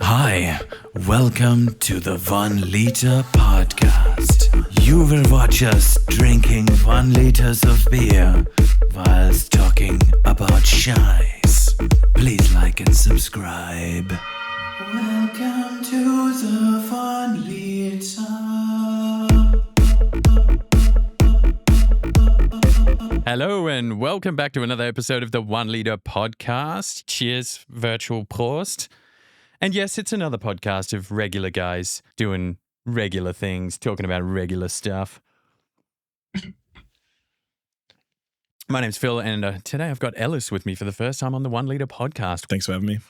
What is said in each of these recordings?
Hi, welcome to the 1 Liter Podcast. You will watch us drinking 1 liters of beer whilst talking about shies. Please like and subscribe. Welcome to the 1 Liter. Hello and welcome back to another episode of the 1 Liter Podcast. Cheers, virtual Prost. And yes, it's another podcast of regular guys doing regular things, talking about regular stuff. My name's Phil, and today I've got Ellis with me for the first time on the 1 Liter Podcast. Thanks for having me.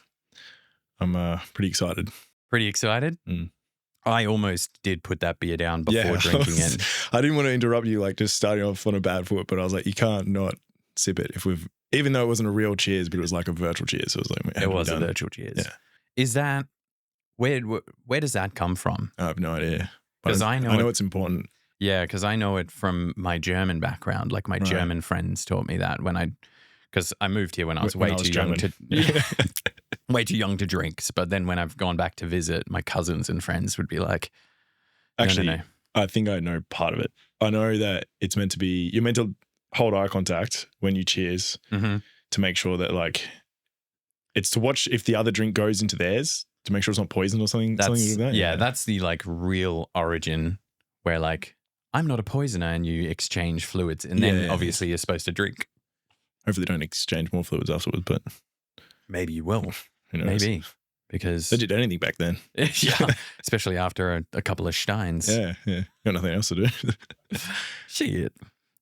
I'm pretty excited. Pretty excited? Mm. I almost did put that beer down before drinking it. I didn't want to interrupt you, like just starting off on a bad foot, but I was like, you can't not sip it even though it wasn't a real cheers, but it was like a virtual cheers. So it was like, it was a virtual cheers. Yeah. Is that, where does that come from? I have no idea. Because I know it's important. Yeah, because I know it from my German background. Like my German friends taught me that because I moved here when I was way too young to drink. But then when I've gone back to visit, my cousins and friends would be like, no. I think I know part of it. I know that it's meant to be, you're meant to hold eye contact when you cheers to make sure that like, it's to watch if the other drink goes into theirs to make sure it's not poison or something like that. Yeah, that's the like real origin where like, I'm not a poisoner and you exchange fluids and then obviously you're supposed to drink. Hopefully they don't exchange more fluids afterwards, but maybe you will. Who knows? Maybe. Because they did anything back then. Yeah, especially after a couple of steins. Yeah. Got nothing else to do. Shit.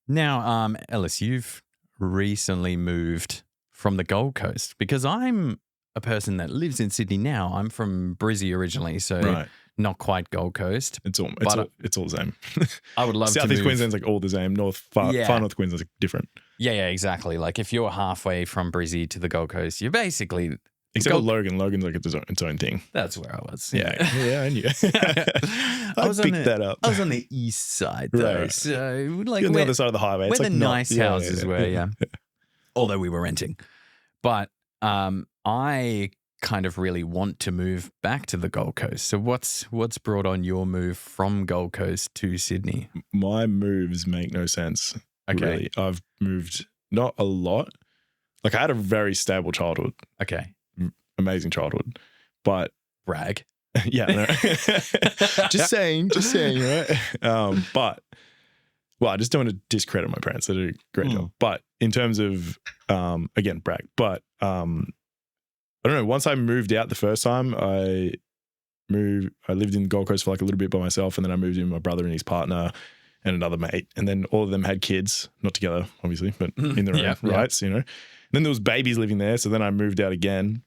Now, Ellis, you've recently moved from the Gold Coast because I'm a person that lives in Sydney now. I'm from Brizzy originally, so not quite Gold Coast. It's all the same. I would love to Southeast move. Queensland's like all the same. Far North Queensland's like different. Yeah, exactly. Like if you're halfway from Brizzy to the Gold Coast, you're basically except for Logan. Logan's like its own thing. That's where I was. Yeah, I knew. I picked that up. I was on the east side though, Right. so like you're on the other side of the highway. Where It's the like nice houses were. Yeah. Although we were renting, but I kind of really want to move back to the Gold Coast. So what's brought on your move from Gold Coast to Sydney? My moves make no sense. Okay. Really. I've moved not a lot. Like I had a very stable childhood. Okay. Amazing childhood. But brag. Yeah. No. just saying, right? But I just don't want to discredit my parents. They did a great job. But in terms of again, brag. But I don't know. Once I moved out the first time, I lived in Gold Coast for like a little bit by myself, and then I moved in with my brother and his partner and another mate, and then all of them had kids, not together, obviously, but in their own rights, you know. And then there was babies living there, so then I moved out again.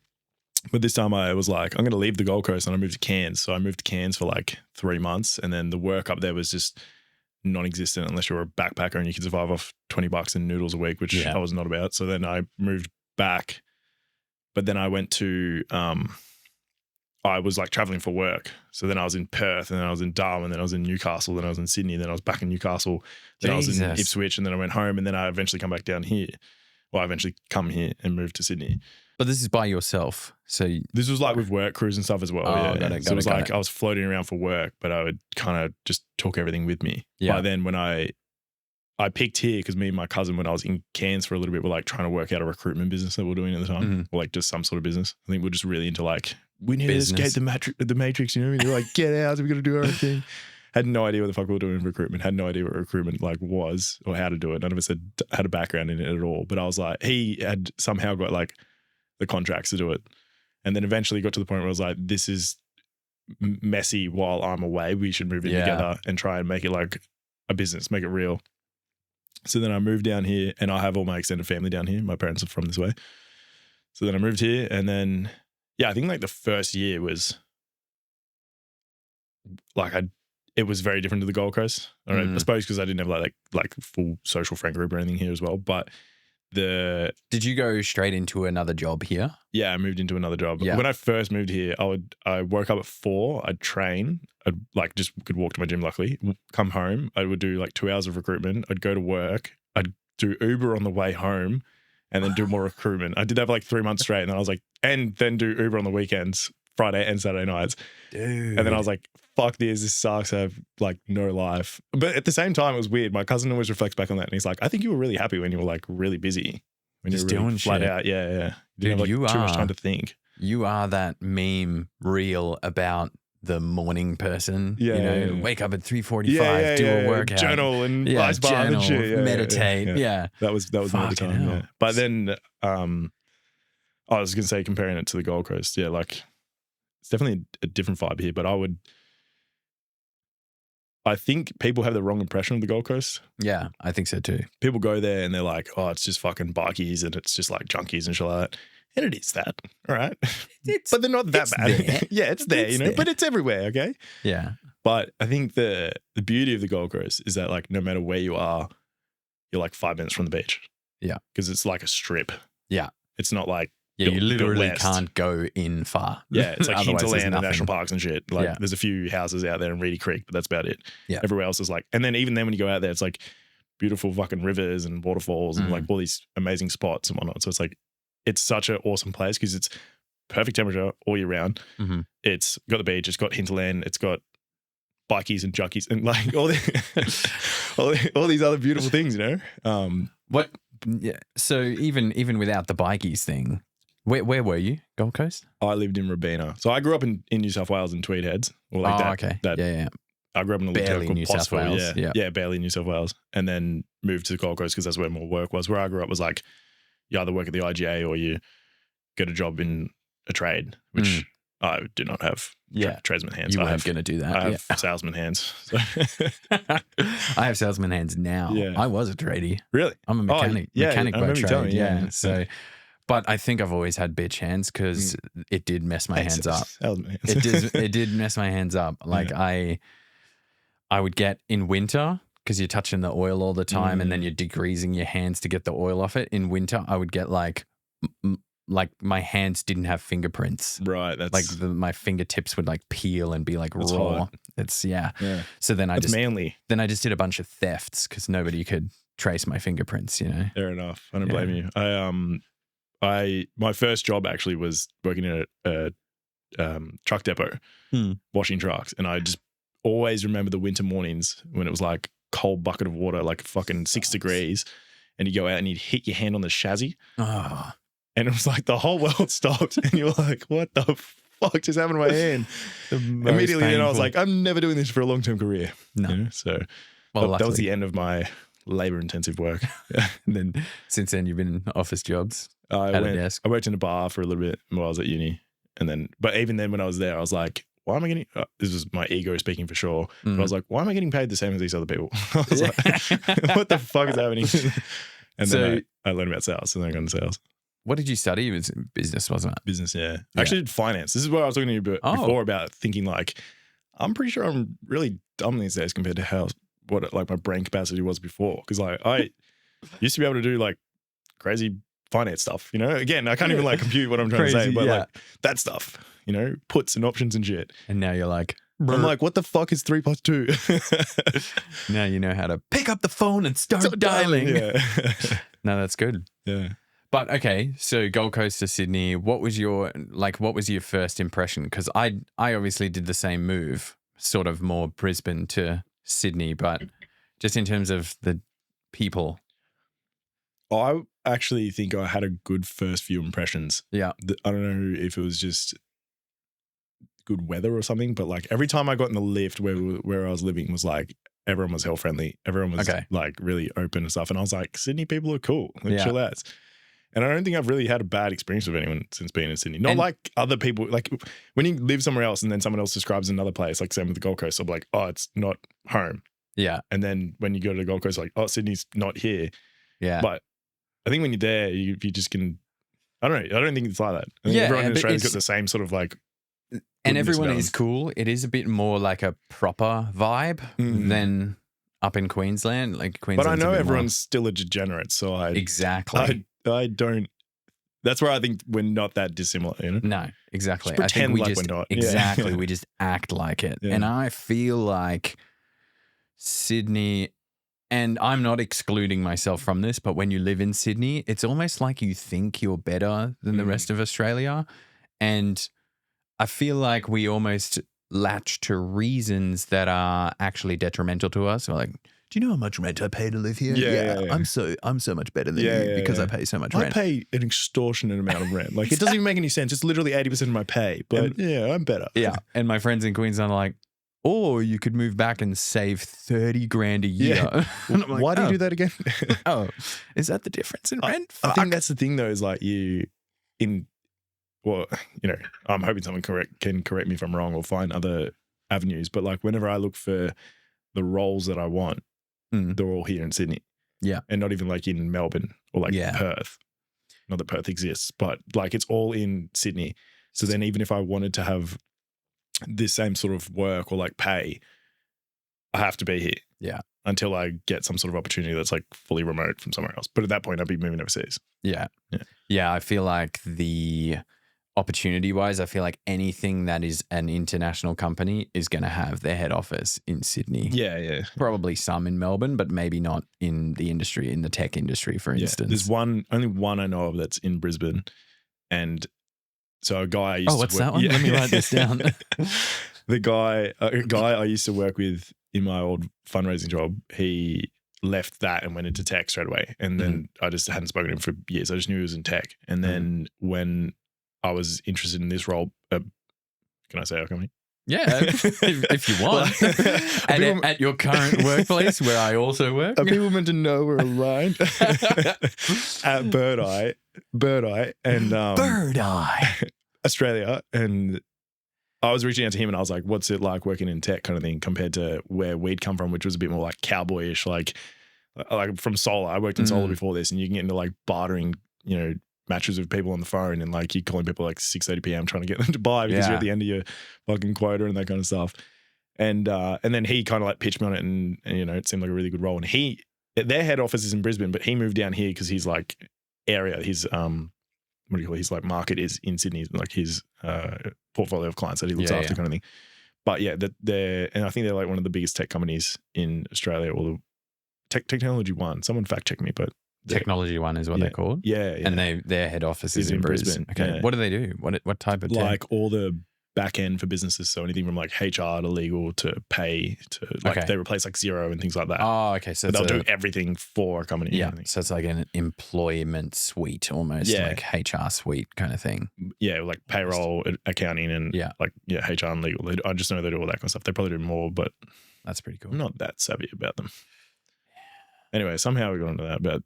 But this time I was like, I'm going to leave the Gold Coast, and I moved to Cairns. So I moved to Cairns for like 3 months, and then the work up there was just non-existent unless you're a backpacker and you can survive off $20 in noodles a week, which I was not about. So then I moved back. But then I went to, I was like traveling for work. So then I was in Perth, and then I was in Darwin, then I was in Newcastle, then I was in Sydney, then I was back in Newcastle, then I was in Ipswich, and then I went home, and then I eventually come back down here. Well, I eventually come here and moved to Sydney. But this is by yourself. So this was like with work crews and stuff as well. So it was like I was floating around for work, but I would kind of just took everything with me. Yeah. By then when I picked here because me and my cousin, when I was in Cairns for a little bit, were like trying to work out a recruitment business that we were doing at the time, or like just some sort of business. I think we're just really into like, we need to escape the matrix, you know what I mean? They're like, get out, we got to do our own thing. Had no idea what the fuck we were doing in recruitment. Had no idea what recruitment like was or how to do it. None of us had a background in it at all. But I was like, he had somehow got like the contracts to do it. And then eventually got to the point where I was like, this is messy while I'm away. We should move in together and try and make it like a business, make it real. So then I moved down here, and I have all my extended family down here. My parents are from this way. So then I moved here, and then, I think like the first year was like it was very different to the Gold Coast. I suppose because I didn't have like full social friend group or anything here as well. But Did you go straight into another job here? Yeah, I moved into another job. Yeah. When I first moved here, I woke up at 4, I'd train, I'd like just could walk to my gym luckily, come home, I would do like 2 hours of recruitment, I'd go to work, I'd do Uber on the way home, and then do more recruitment. I did that for like 3 months straight, and then I was like, and then do Uber on the weekends Friday and Saturday nights. Dude. And then I was like, fuck this sucks. I have like no life. But at the same time, it was weird. My cousin always reflects back on that and he's like, I think you were really happy when you were like really busy. When Just you were really doing flat shit. out. Yeah, yeah. You Dude, didn't have, like, you too much are. time to think. You are that meme reel about the morning person. Yeah, you know, yeah. wake up at 3:45, do a workout. Journal and Yeah, ice bath journal, and shit. Yeah, meditate. Yeah. That was me at the Fucking time. hell. Yeah. But then I was gonna say comparing it to the Gold Coast, yeah, like it's definitely a different vibe here. But I think people have the wrong impression of the Gold Coast. Yeah, I think so too. People go there and they're like, oh, it's just fucking bikies and it's just like junkies and shit like that. And it is that, all right. But they're not that it's bad. there. Yeah, it's there, It's you know, there. but it's everywhere, okay? Yeah. But I think the beauty of the Gold Coast is that like no matter where you are, you're like 5 minutes from the beach. Yeah. Because it's like a strip. Yeah. It's not like Yeah, you built literally west. can't go in far. Yeah, it's like Otherwise, there's hinterland and nothing. national parks and shit. Like Yeah. there's a few houses out there in Reedy Creek, but that's about it. Yeah. Everywhere else is like, and then even then when you go out there, it's like beautiful fucking rivers and waterfalls and like all these amazing spots and whatnot. So it's like, it's such an awesome place because it's perfect temperature all year round. Mhm. It's got the beach, it's got hinterland, it's got bikies and junkies and like all these other beautiful things, you know? What? Yeah. So even without the bikies thing, where were you? Gold Coast? I lived in Robina. So I grew up in New South Wales in Tweed Heads. Or like that. Okay. That, yeah. I grew up in a little Barely town called New South Pottsville. Wales, yeah. Yeah, barely New South Wales. And then moved to the Gold Coast because that's where more work was. Where I grew up was like, you either work at the IGA or you get a job in a trade, which I do not have tradesman hands. You I weren't have going to do that. I have salesman hands. So. I have salesman hands now. Yeah. I was a tradie. Really? I'm a mechanic. yeah, mechanic I by remember you telling trade. me, Yeah. yeah. So, but I think I've always had bitch hands because it did mess my hands up. Salesman hands. It did mess my hands up. Like I would get in winter because you're touching the oil all the time and then you're degreasing your hands to get the oil off it. In winter, I would get like my hands didn't have fingerprints. Right. That's Like my fingertips would like peel and be like That's raw. hot. It's yeah. So then That's manly. I just did a bunch of thefts because nobody could trace my fingerprints. You know. Fair enough. I don't blame you. My first job actually was working in a truck depot, washing trucks, and I just always remember the winter mornings when it was like cold bucket of water, like fucking 6 degrees, and you go out and you'd hit your hand on the chassis, Oh, and it was like the whole world stopped, and you're like, what the fuck just happened to my hand? Immediately, then I was like, I'm never doing this for a long-term career. No. You know? So well, that was luckily. the end of my labor-intensive work. And then since then, you've been in office jobs. I At a desk. worked in a bar for a little bit while I was at uni. And then, but even then when I was there, I was like, why am I getting, this was my ego speaking for sure. But I was like, why am I getting paid the same as these other people? I was like, what the fuck is happening? And then I learned about sales. And then I got into sales. What did you study? It was business, wasn't it? Business, yeah. I actually did finance. This is what I was talking to you before about thinking like, I'm pretty sure I'm really dumb these days compared to what like my brain capacity was before. Because like I used to be able to do like crazy finance stuff, you know? Again, I can't even like compute what I'm trying to say, but like that stuff, you know, puts and options and shit. And now you're like, I'm like, what the fuck is 3 + 2? now you know how to pick up the phone and start dialing. Yeah. No, that's good. Yeah. But okay, so Gold Coast to Sydney, what was your first impression? Because I obviously did the same move, sort of more Brisbane to Sydney, but just in terms of the people. I actually think I had a good first few impressions. Yeah. I don't know if it was just good weather or something, but like every time I got in the lift where I was living was like everyone was hell friendly. Everyone was like really open and stuff. And I was like, Sydney people are cool. Like chill outs. And I don't think I've really had a bad experience with anyone since being in Sydney. Not like other people. Like when you live somewhere else and then someone else describes another place, like same with the Gold Coast, I'm like, oh, it's not home. Yeah. And then when you go to the Gold Coast, like, oh, Sydney's not here. Yeah. But I think when you're there, you just can. I don't know. I don't think it's like that. I think everyone in Australia's got the same sort of like. And everyone is cool. It is a bit more like a proper vibe than up in Queensland. Like Queensland. But I know everyone's still a degenerate, so I don't. That's where I think we're not that dissimilar, you know? No, exactly. Just pretend we're not. Exactly. We just act like it. Yeah. And I feel like Sydney, and I'm not excluding myself from this, but when you live in Sydney, it's almost like you think you're better than the rest of Australia. And I feel like we almost latch to reasons that are actually detrimental to us. Or like, do you know how much rent I pay to live here? Yeah. I'm so much better than you because I pay so much I rent. pay an extortionate amount of rent. Like, it doesn't even make any sense. It's literally 80% of my pay. But I'm better. Yeah. And my friends in Queensland are like, or you could move back and save 30 grand a year. Yeah. And I'm like, Why do you do that again? Oh, is that the difference in rent? I think that's the thing, though, is like I'm hoping someone can correct me if I'm wrong or find other avenues. But like, whenever I look for the roles that I want, they're all here in Sydney. Yeah. And not even like in Melbourne or like Perth. Not that Perth exists, but like it's all in Sydney. So then even if I wanted to have this same sort of work or like pay, I have to be here. Yeah. Until I get some sort of opportunity that's like fully remote from somewhere else. But at that point, I'd be moving overseas. Yeah. I feel like the opportunity wise, I feel like anything that is an international company is going to have their head office in Sydney. Yeah. Probably some in Melbourne, but maybe not in the industry, in the tech industry, for instance. There's only one I know of that's in Brisbane. And so a guy I used to what's work, that one? Let me write this down. A guy I used to work with in my old fundraising job, he left that and went into tech straight away. And then I just hadn't spoken to him for years. I just knew he was in tech. And then when I was interested in this role, can I say our company? Yeah, if you want. At your current workplace where I also work. Are people meant to know we're aligned? At Bird Eye and Bird Eye Australia. And I was reaching out to him and I was like, what's it like working in tech kind of thing compared to where we'd come from, which was a bit more like cowboyish, like from solar. I worked in solar before this, and you can get into like bartering, matches with people on the phone, and like you're calling people like 6:30 p.m. trying to get them to buy because you're at the end of your fucking quota and that kind of stuff. And then he kind of like pitched me on it, and it seemed like a really good role. And their head office is in Brisbane, but he moved down here because he's like his what do you call it? His like market is in Sydney, like his portfolio of clients that he looks after kind of thing. But yeah, and I think they're like one of the biggest tech companies in Australia, or the Technology One. Someone fact check me, but Technology One is what they're called. Yeah. And their head office is in Brisbane. Okay. Yeah. What do they do? What type of tech? Like all the back end for businesses. So anything from like HR to legal to pay to like they replace like Xero and things like that. Oh, okay. So they'll do everything for a company. Yeah. So it's like an employment suite almost, like HR suite kind of thing. Yeah. Like payroll, accounting, and HR and legal. I just know they do all that kind of stuff. They probably do more, but that's pretty cool. I'm not that savvy about them. Anyway, somehow we got into that about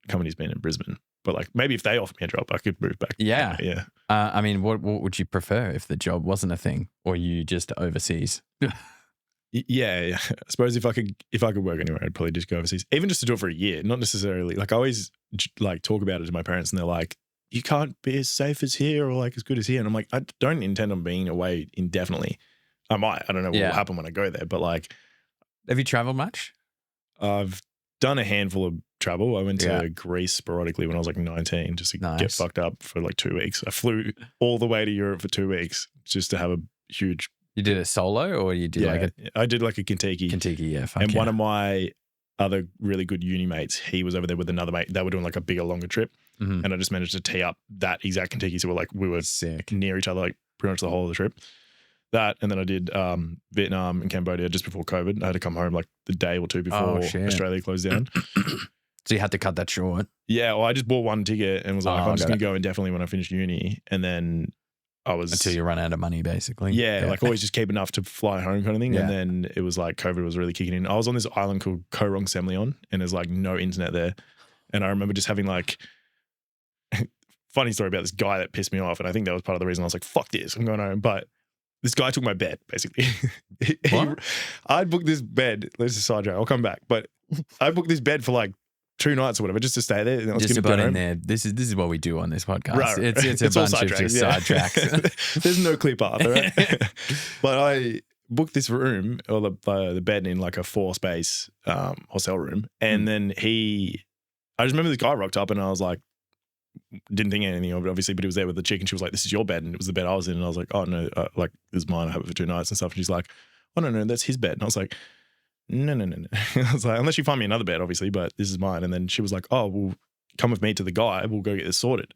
companies being in Brisbane. But like maybe if they offered me a job, I could move back. Yeah. Yeah. I mean, what would you prefer if the job wasn't a thing, or you just overseas? Yeah. I suppose if I could work anywhere, I'd probably just go overseas, even just to do it for a year. Not necessarily like I always like talk about it to my parents, and they're like, "You can't be as safe as here or like as good as here." And I'm like, I don't intend on being away indefinitely. I might. I don't know what will happen when I go there, but like, have you traveled much? I've done a handful of travel. I went to Greece sporadically when I was like 19 just to get fucked up for like 2 weeks. I flew all the way to Europe for 2 weeks just to have a huge... You did it solo, or you did I did like a Kentucky. And one of my other really good uni mates, he was over there with another mate. They were doing like a bigger, longer trip. Mm-hmm. And I just managed to tee up that exact Kentucky. So we were sick, near each other like pretty much the whole of the trip. That, and then I did Vietnam and Cambodia just before COVID. I had to come home like the day or two before Australia closed down. So you had to cut that short? Yeah, well, I just bought one ticket and was like, I'm just going to go indefinitely when I finish uni. And then I was... Until you run out of money, basically. Yeah, like always just keep enough to fly home kind of thing. Yeah. And then it was like COVID was really kicking in. I was on this island called Koh Rong Semleon, and there's like no internet there. And I remember just having like... funny story about this guy that pissed me off. And I think that was part of the reason I was like, fuck this, I'm going home. But... this guy took my bed, basically. I'd booked this bed. Let's just sidetrack. I'll come back. But I booked this bed for like 2 nights or whatever, just to stay there. And I was just about in there. This is what we do on this podcast. Right. It's a bunch of just sidetracks. There's no clip after, right? But I booked this room, or the bed, in like a 4-space hotel room. And then I just remember this guy rocked up, and I was like, didn't think anything of it, obviously, but he was there with the chick, and she was like, "This is your bed," and it was the bed I was in, and I was like, "Oh no, like this is mine. I have it for 2 nights and stuff." And she's like, "Oh no, that's his bed," and I was like, "No." I was like, "Unless you find me another bed, obviously, but this is mine." And then she was like, "Oh, well, come with me to the guy. We'll go get this sorted."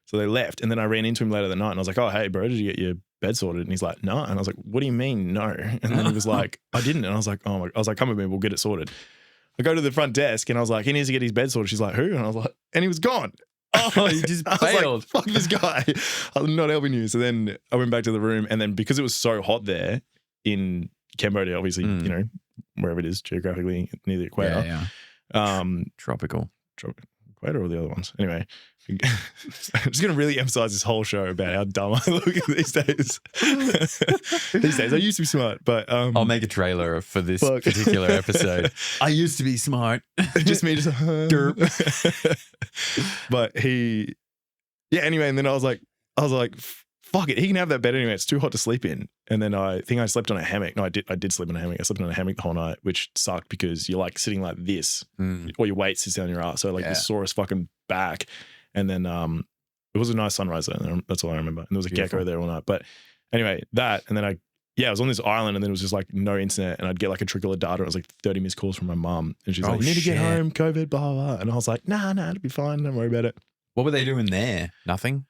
So they left, and then I ran into him later that night, and I was like, "Oh, hey, bro, did you get your bed sorted? And he's like, no. And I was like, what do you mean no? And then he was like, I didn't. And I was like, oh my, I was like, come with me, we'll get it sorted. I go to the front desk and I was like, he needs to get his bed sorted. She's like, who? And I was like, and he was gone. Oh, you just I was failed. like, fuck this guy. I'm not helping you. So then I went back to the room, and then because it was so hot there in Cambodia, obviously, you know, wherever it is geographically near the equator. Yeah. Tropical. Equator or the other ones. Anyway, I'm just going to really emphasize this whole show about how dumb I look these days. These days, I used to be smart, but I'll make a trailer for this particular episode. I used to be smart. Just me, just derp. But anyway, and then I was like, fuck it, he can have that bed anyway. It's too hot to sleep in. And then I think I slept on a hammock. No, I did sleep on a hammock. I slept on a hammock the whole night, which sucked because you're like sitting like this, or your weight sits down your ass. So like the sorest fucking back. And then it was a nice sunrise though. That's all I remember. And there was a gecko there all night. But anyway, that, and then I was on this island, and then it was just like no internet, and I'd get like a trickle of data. It was like 30 missed calls from my mum, and she's like, "You need to get home, COVID, blah, blah, blah." And I was like, nah, it'll be fine. Don't worry about it. What were they doing there? Nothing?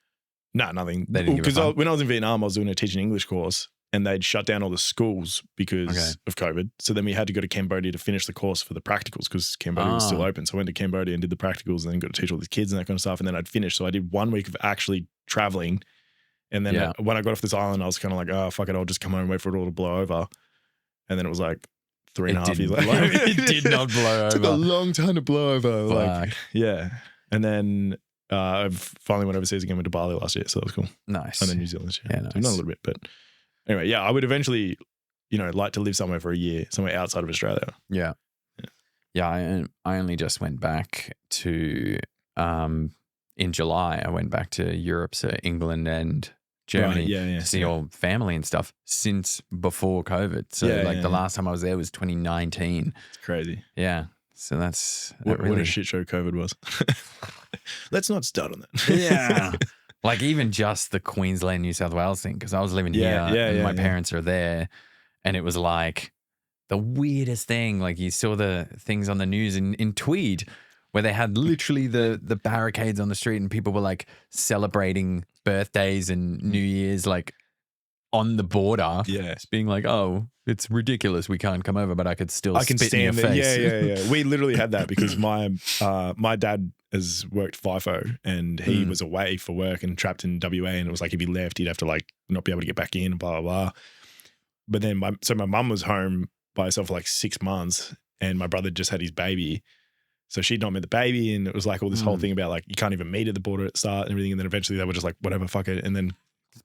No, nothing. Because when I was in Vietnam, I was doing a teaching English course, and they'd shut down all the schools because of COVID. So then we had to go to Cambodia to finish the course for the practicals because Cambodia was still open. So I went to Cambodia and did the practicals, and then got to teach all these kids and that kind of stuff. And then I'd finished. So I did 1 week of actually traveling. And then when I got off this island, I was kind of like, oh, fuck it, I'll just come home and wait for it all to blow over. And then it was like 3.5 years later. It did not blow over. It took a long time to blow over. Fuck. Like, yeah. And then I finally went overseas again, went to Bali last year. So that was cool. Nice. And then New Zealand this year. Yeah, nice. So not a little bit, but anyway, yeah, I would eventually, like to live somewhere for a year, somewhere outside of Australia. Yeah. I only just went back to, in July, I went back to Europe, so England and Germany to see all family and stuff since before COVID. So the last time I was there was 2019. It's crazy. Yeah. So that's what a shit show COVID was. Let's not start on that. Yeah. Like even just the Queensland, New South Wales thing, because I was living here and my parents are there, and it was like the weirdest thing. Like you saw the things on the news in Tweed where they had literally the barricades on the street, and people were like celebrating birthdays and New Year's like on the border. Yeah. Just being like, oh, it's ridiculous. We can't come over, but I can spit in your face. Yeah. We literally had that because my dad has worked FIFO, and he was away for work and trapped in WA, and it was like if he left, he'd have to like not be able to get back in and blah, blah, blah. But then my mum was home by herself for like 6 months, and my brother just had his baby. So she'd not met the baby, and it was like all this whole thing about like you can't even meet at the border at the start and everything. And then eventually they were just like, whatever, fuck it. And then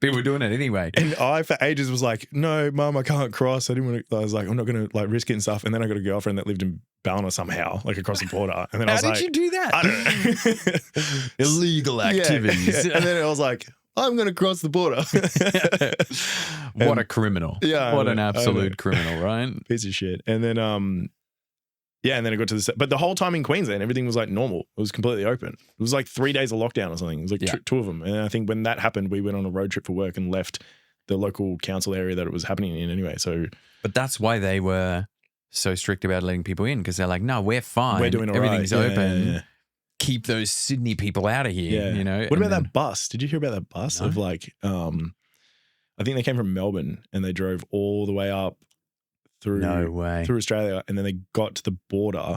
people were doing it anyway. And I, for ages, was like, no, Mum, I can't cross. I didn't want to. I was like, I'm not going to like risk it and stuff. And then I got a girlfriend that lived in Ballina somehow, like across the border. And then I was like, how did you do that? I don't know. Illegal activities. Yeah. And then I was like, I'm going to cross the border. What a criminal. Yeah. What an absolute criminal, right? Piece of shit. And then, and then I got to the, but the whole time in Queensland, everything was like normal. It was completely open. It was like 3 days of lockdown or something. It was like two of them. And I think when that happened, we went on a road trip for work and left the local council area that it was happening in anyway. So, but that's why they were so strict about letting people in, because they're like, no, we're fine. We're doing all Everything's right. open. Yeah. Keep those Sydney people out of here. You know. What about that bus? Did you hear about that bus of like, I think they came from Melbourne and they drove all the way up through Australia, and then they got to the border,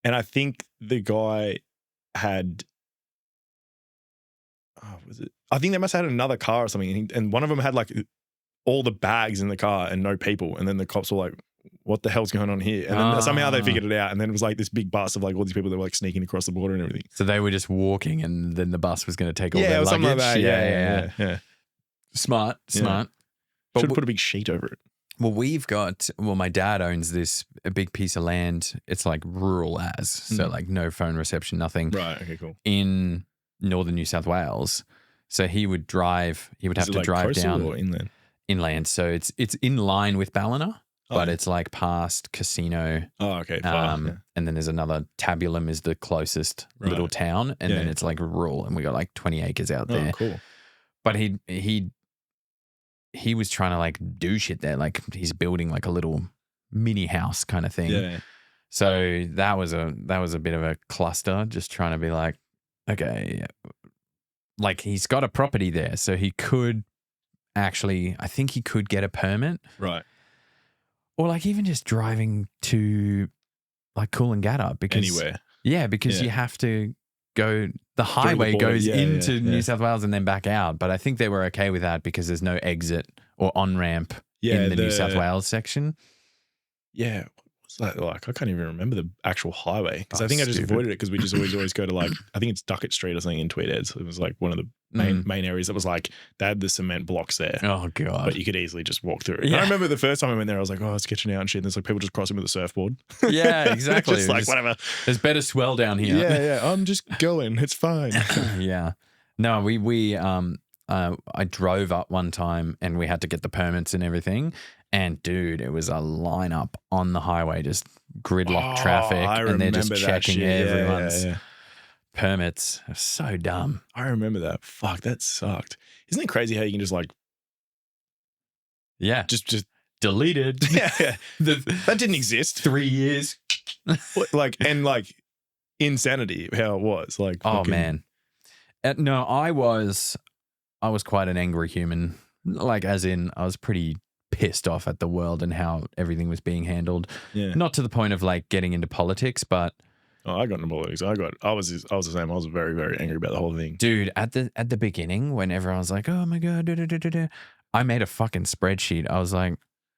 and I think the guy had, I think they must have had another car or something, and one of them had like all the bags in the car and no people, and then the cops were like, what the hell's going on here? And then somehow they figured it out, and then it was like this big bus of like all these people that were like sneaking across the border and everything. So they were just walking, and then the bus was going to take all their or luggage. something like that. Yeah. Smart. Should have put a big sheet over it. Well, my dad owns a big piece of land. It's like rural so like no phone reception, nothing. Right. Okay, cool. In northern New South Wales. So he would have to drive down. Or inland? Inland. So it's in line with Ballina, but it's like past Casino. Oh, okay. Fine. And then there's another, Tabulum is the closest little town. And then it's like rural, and we got like 20 acres out there. Oh, cool. But he was trying to like do shit there. Like he's building like a little mini house kind of thing. Yeah. So that was a bit of a cluster, just trying to be like, okay, like he's got a property there, so he could actually, I think he could get a permit. Right. Or like even just driving to like Coolangatta because Anywhere. Yeah, because Yeah. you have to go. The highway border. goes Yeah, into yeah, New yeah. South Wales and then back out. But I think they were okay with that because there's no exit or on ramp in the New South Wales section. Yeah. What's that like? I can't even remember the actual highway because Oh, I think I just stupid. avoided it because we just always go to like, I think it's Duckett Street or something in Tweedheads. It was like one of the main areas that was like, they had the cement blocks there. Oh, God. But you could easily just walk through. Yeah. I remember the first time I went there, I was like, oh, it's sketching out and shit. And there's like people just crossing with a surfboard. Yeah, exactly. Just like, whatever. There's better swell down here. Yeah. I'm just going. It's fine. Yeah. No, I drove up one time and we had to get the permits and everything. And dude, it was a lineup on the highway, just gridlock traffic. And they're just checking everyone's permits. It was so dumb. I remember that. Fuck, that sucked. Isn't it crazy how you can just like, just deleted. Yeah. That didn't exist. 3 years. Like insanity how it was. Like, Oh fucking- man. No, I was quite an angry human. Like as in I was pretty pissed off at the world and how everything was being handled. Yeah. Not to the point of like getting into politics, but Oh, I got into politics. I was the same. I was very, very angry about the whole thing. dude, at the beginning when everyone was like, "Oh my god," I made a fucking spreadsheet. I was like,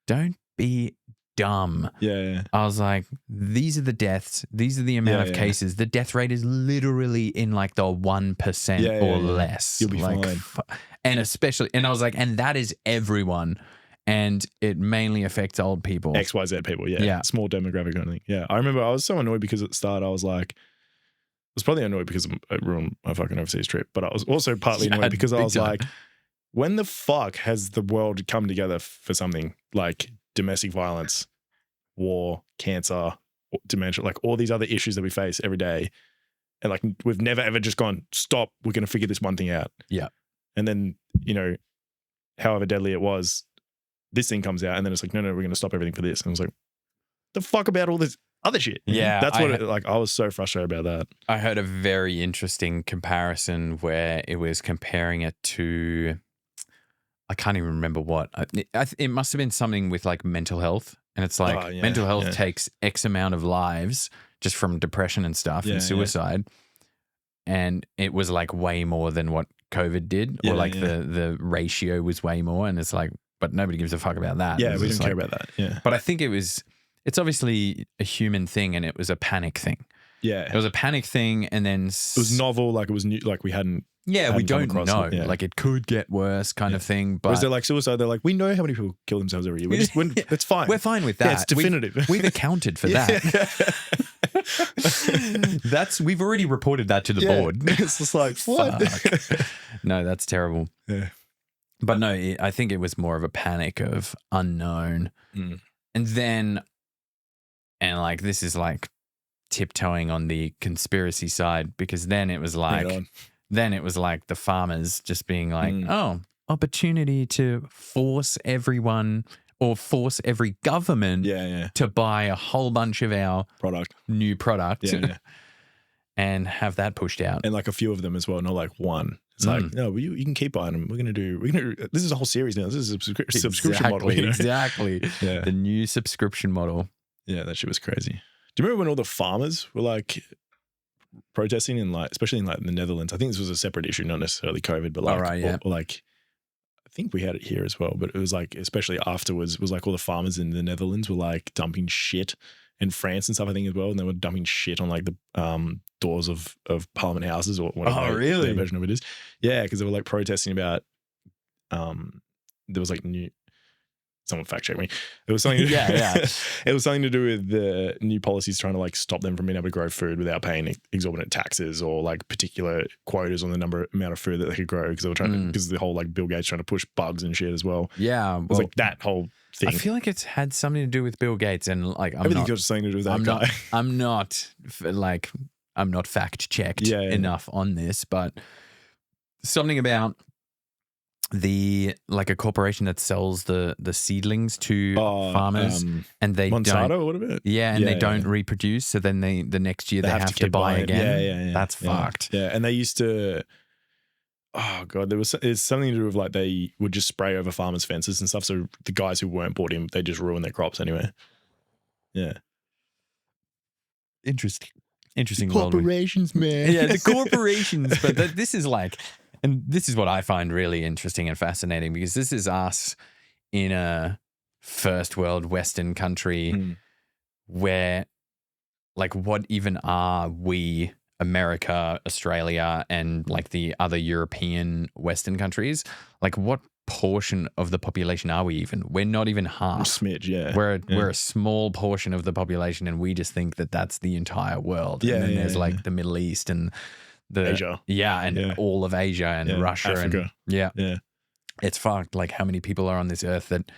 "Don't be dumb." Yeah. I was like, "These are the deaths. These are the amount of cases. The death rate is literally in like the 1% or less. You'll be like, fine." And especially, and I was like, and that is everyone, and it mainly affects old people. XYZ people, yeah. Small demographic kind of thing. Yeah. I remember I was so annoyed because at the start I was like, I was probably annoyed because it ruined my fucking overseas trip, but I was also partly annoyed because I big was time. like, when the fuck has the world come together for something like domestic violence, war, cancer, dementia, like all these other issues that we face every day? And like, we've never ever just gone, stop, we're going to figure this one thing out. Yeah. And then, however deadly it was, this thing comes out and then it's like, no, we're going to stop everything for this. And I was like, the fuck about all this other shit? Yeah, That's what I was so frustrated about that. I heard a very interesting comparison where it was comparing it to, I can't even remember what. It must have been something with like mental health. And it's like mental health takes X amount of lives just from depression and stuff and suicide. And it was like way more than what COVID did, or the ratio was way more. And it's like, but nobody gives a fuck about that. Yeah, we don't care about that. Yeah. But I think it's obviously a human thing and it was a panic thing. Yeah. It was a panic thing and then it was novel, like it was new, like we hadn't. Yeah, we don't come across know. it, yeah. Like it could get worse kind of thing. But Whereas they're like suicide, they're like, we know how many people kill themselves every year. It's fine. we're fine with that. Yeah, it's definitive. We've accounted for that. We've already reported that to the board. It's just like, what? Fuck. No, that's terrible. Yeah. But no, I think it was more of a panic of unknown. Mm. And like this is like tiptoeing on the conspiracy side, because then it was like the farmers just being like, oh, opportunity to force everyone or force every government to buy a whole bunch of our new product and have that pushed out. And like a few of them as well, not like one. It's like, no, you can keep buying them. We're gonna do. This is a whole series now. This is a subscription model. Exactly. Yeah. The new subscription model. Yeah, that shit was crazy. Do you remember when all the farmers were like protesting in like, especially in like the Netherlands? I think this was a separate issue, not necessarily COVID, but like, like I think we had it here as well. But it was like, especially afterwards, was like all the farmers in the Netherlands were like dumping shit. In France and stuff, I think as well, and they were dumping shit on like the doors of Parliament houses or whatever. Oh, really? Their version of it is. Yeah, because they were like protesting about. There was like someone fact check me. It was something. It was something to do with the new policies trying to like stop them from being able to grow food without paying exorbitant taxes or like particular quotas on the amount of food that they could grow, because they were trying to, because the whole like Bill Gates trying to push bugs and shit as well. Yeah, it was like that whole thing. I feel like it's had something to do with Bill Gates, and like everything's got something to do with that guy. I'm not fact checked enough on this, but something about like a corporation that sells the seedlings to farmers, and they Monsanto don't, or whatever. Yeah, and they don't reproduce, so then the next year they have to buy again. Yeah. That's fucked. Yeah, and they used to. oh god, it's something to do with like they would just spray over farmers' fences and stuff. So the guys who weren't bought in, they just ruin their crops anyway. Yeah, interesting world. Corporations, man. Yeah, the corporations. But this is like, and this is what I find really interesting and fascinating, because this is us in a first world Western country where, like, what even are we, America, Australia, and like the other European Western countries? Like, what portion of the population are we even? We're not even half. A smidge, yeah. We're a small portion of the population, and we just think that that's the entire world. Yeah, and then yeah, there's like the Middle East and the Asia. Yeah, and all of Asia and Russia Africa. and Yeah. It's fucked. Like, how many people are on this earth that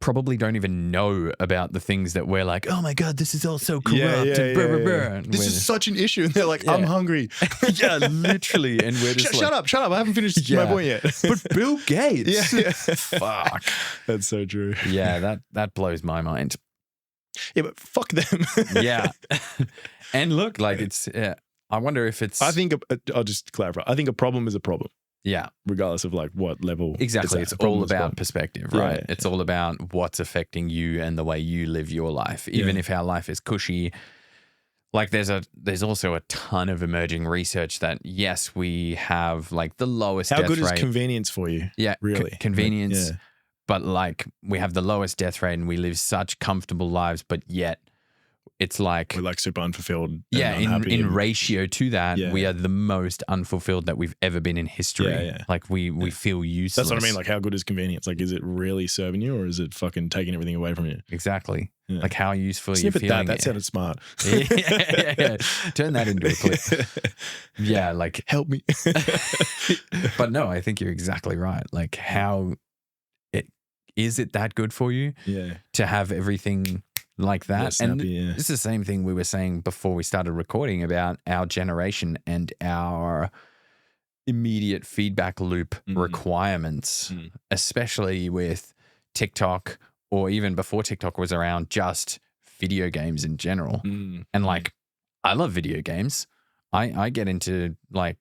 probably don't even know about the things that we're like, oh my God, this is all so corrupt. And This is such an issue. And they're like, I'm hungry. Yeah, literally. And we're just shut up. I haven't finished my point yet. But Bill Gates. Yeah. Fuck. That's so true. Yeah, that blows my mind. Yeah, but fuck them. Yeah. And look, like it's, I wonder if it's. I think, I'll just clarify. I think a problem is a problem. Yeah. Regardless of like what level. Exactly. It's all about perspective, right? Yeah. It's all about what's affecting you and the way you live your life. Even if our life is cushy, like there's also a ton of emerging research that, yes, we have like the lowest death rate. How good is convenience for you? Yeah. Really? Convenience. Yeah. But like we have the lowest death rate and we live such comfortable lives, but yet it's like we're like super unfulfilled. In ratio to that, we are the most unfulfilled that we've ever been in history. Yeah. Like we feel useless. That's what I mean. Like, how good is convenience? Like, is it really serving you, or is it fucking taking everything away from you? Exactly. Yeah. Like, how useful are you Snippet feeling? That sounded smart. Yeah. Turn that into a clip. Yeah, like help me. But no, I think you're exactly right. Like, how is it that good for you? Yeah. To have everything like that. Snappy, and it's the same thing we were saying before we started recording about our generation and our immediate feedback loop requirements, especially with TikTok, or even before TikTok was around, just video games in general. And like, I love video games. I get into like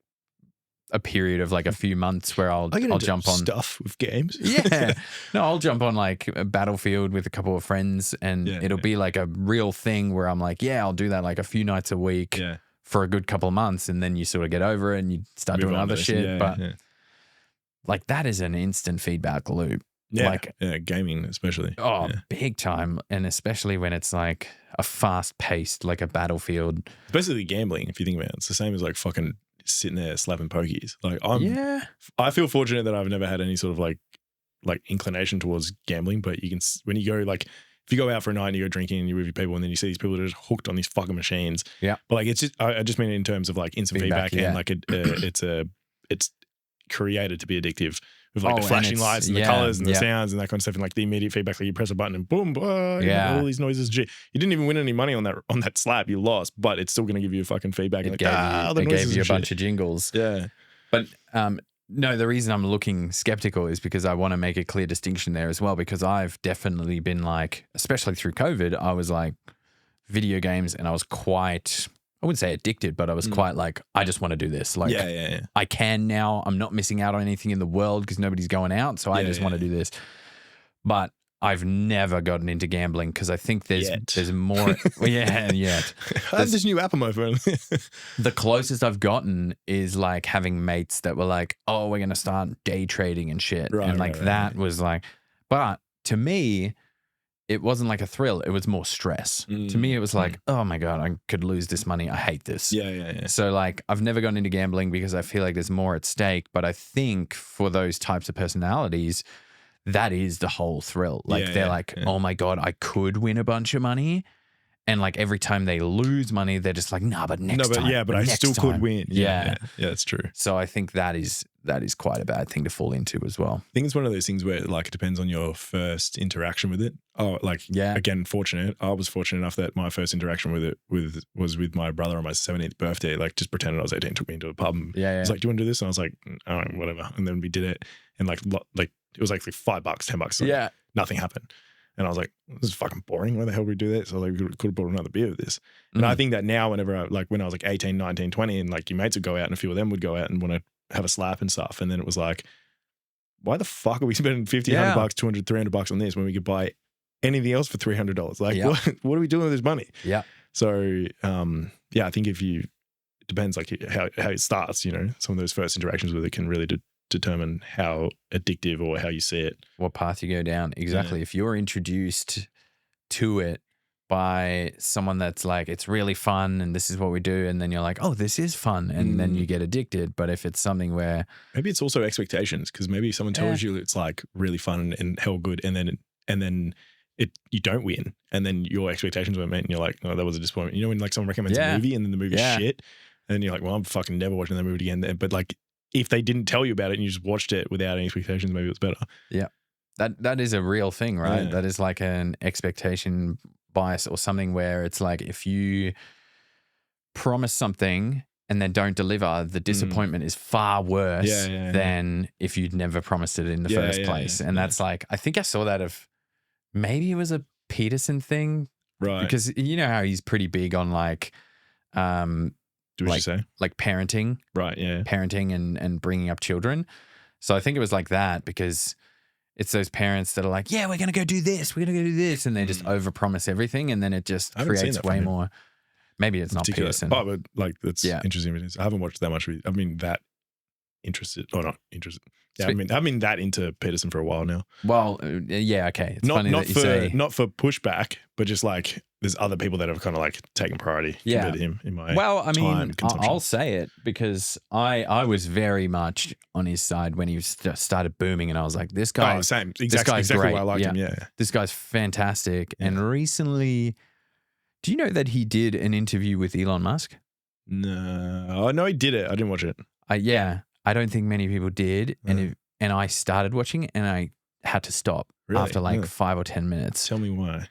a period of like a few months where I'll jump on stuff with games. Yeah. No, I'll jump on like a Battlefield with a couple of friends, and it'll be like a real thing where I'm like, yeah, I'll do that like a few nights a week for a good couple of months, and then you sort of get over it and you start doing other shit. But like, that is an instant feedback loop. Yeah. Like, gaming especially. Oh, big time. And especially when it's like a fast paced, like a Battlefield. It's basically gambling, if you think about it. It's the same as like fucking sitting there slapping pokies. Like, I feel fortunate that I've never had any sort of like inclination towards gambling, but you can, when you go like, if you go out for a night and you go drinking and you're with your people, and then you see these people that are just hooked on these fucking machines. Yeah. But like, it's just, I just mean in terms of like instant feedback and like it's created to be addictive with like the flashing lights and the colors and the sounds and that kind of stuff, and like the immediate feedback. Like, you press a button and boom, all these noises. You didn't even win any money on that slap. You lost, but it's still going to give you fucking feedback. It gave you a bunch of jingles. Yeah. But no, the reason I'm looking skeptical is because I want to make a clear distinction there as well, because I've definitely been like, especially through COVID, I was like video games, and I was quite, I wouldn't say addicted, but I was quite like, I just want to do this. Like, I can now. I'm not missing out on anything in the world because nobody's going out, so I just want to do this. But I've never gotten into gambling because I think there's more. Yet. I have this new app on my phone. The closest I've gotten is like having mates that were like, oh, we're going to start day trading and shit. That was like, but to me, it wasn't like a thrill. It was more stress. To me, it was like, oh my God, I could lose this money. I hate this. Yeah. So like, I've never gone into gambling because I feel like there's more at stake. But I think for those types of personalities, that is the whole thrill. Like, they're like, oh my God, I could win a bunch of money. And like, every time they lose money, they're just like, nah, but next time. Yeah, but I still could win. Yeah, that's true. So I think that is quite a bad thing to fall into as well. I think it's one of those things where like, it depends on your first interaction with it. Oh, like, again, fortunate. I was fortunate enough that my first interaction with it was with my brother on my 17th birthday. Like, just pretended I was 18, took me into a pub. And was like, do you want to do this? And I was like, all right, whatever. And then we did it. And like it was like $5, $10. Like, nothing happened. And I was like, this is fucking boring. Why the hell would we do that? So like, we could have bought another beer with this. And I think that now whenever when I was like 18, 19, 20 and like your mates would go out and a few of them would go out and want to have a slap and stuff. And then it was like, why the fuck are we spending 50, $100, $200, $300 on this when we could buy anything else for $300? Like what are we doing with this money? Yeah. So, I think it depends like how it starts, you know, some of those first interactions with it can really determine how addictive or how you see it. What path you go down. Exactly. If you're introduced to it by someone that's like, it's really fun and this is what we do. And then you're like, oh, this is fun. And then you get addicted. But if it's something where. Maybe it's also expectations because maybe someone tells you it's like really fun and hell good. And then you don't win. And then your expectations weren't met and you're like, oh, that was a disappointment. You know, when like someone recommends a movie and then the movie's shit. And then you're like, well, I'm fucking never watching that movie again. But like, if they didn't tell you about it and you just watched it without any expectations, maybe it was better. Yeah. That is a real thing, right? Yeah. That is like an expectation bias or something where it's like if you promise something and then don't deliver, the disappointment is far worse than if you'd never promised it in the first place. And that's like, I think I saw that maybe it was a Peterson thing. Right. Because you know how he's pretty big on like, like parenting. Right, yeah. Parenting and bringing up children. So I think it was like that because it's those parents that are like, yeah, we're going to go do this. We're going to go do this. And they just overpromise everything. And then it just creates way more. Maybe it's not Peterson. Oh, but like that's interesting. I haven't watched that much. I mean, that interested or not interested. Yeah, I've been that into Peterson for a while now. Well, yeah, okay. It's funny that you say. Not for pushback, but just like there's other people that have kind of like taken priority compared to him in my I'll say it because I was very much on his side when he started booming and I was like, this guy. Oh, same. Exactly great. Why I liked him, yeah. This guy's fantastic. Yeah. And recently, do you know that he did an interview with Elon Musk? No. I know he did it. I didn't watch it. I don't think many people did. And I started watching it and I had to stop after like 5 or 10 minutes. Tell me why.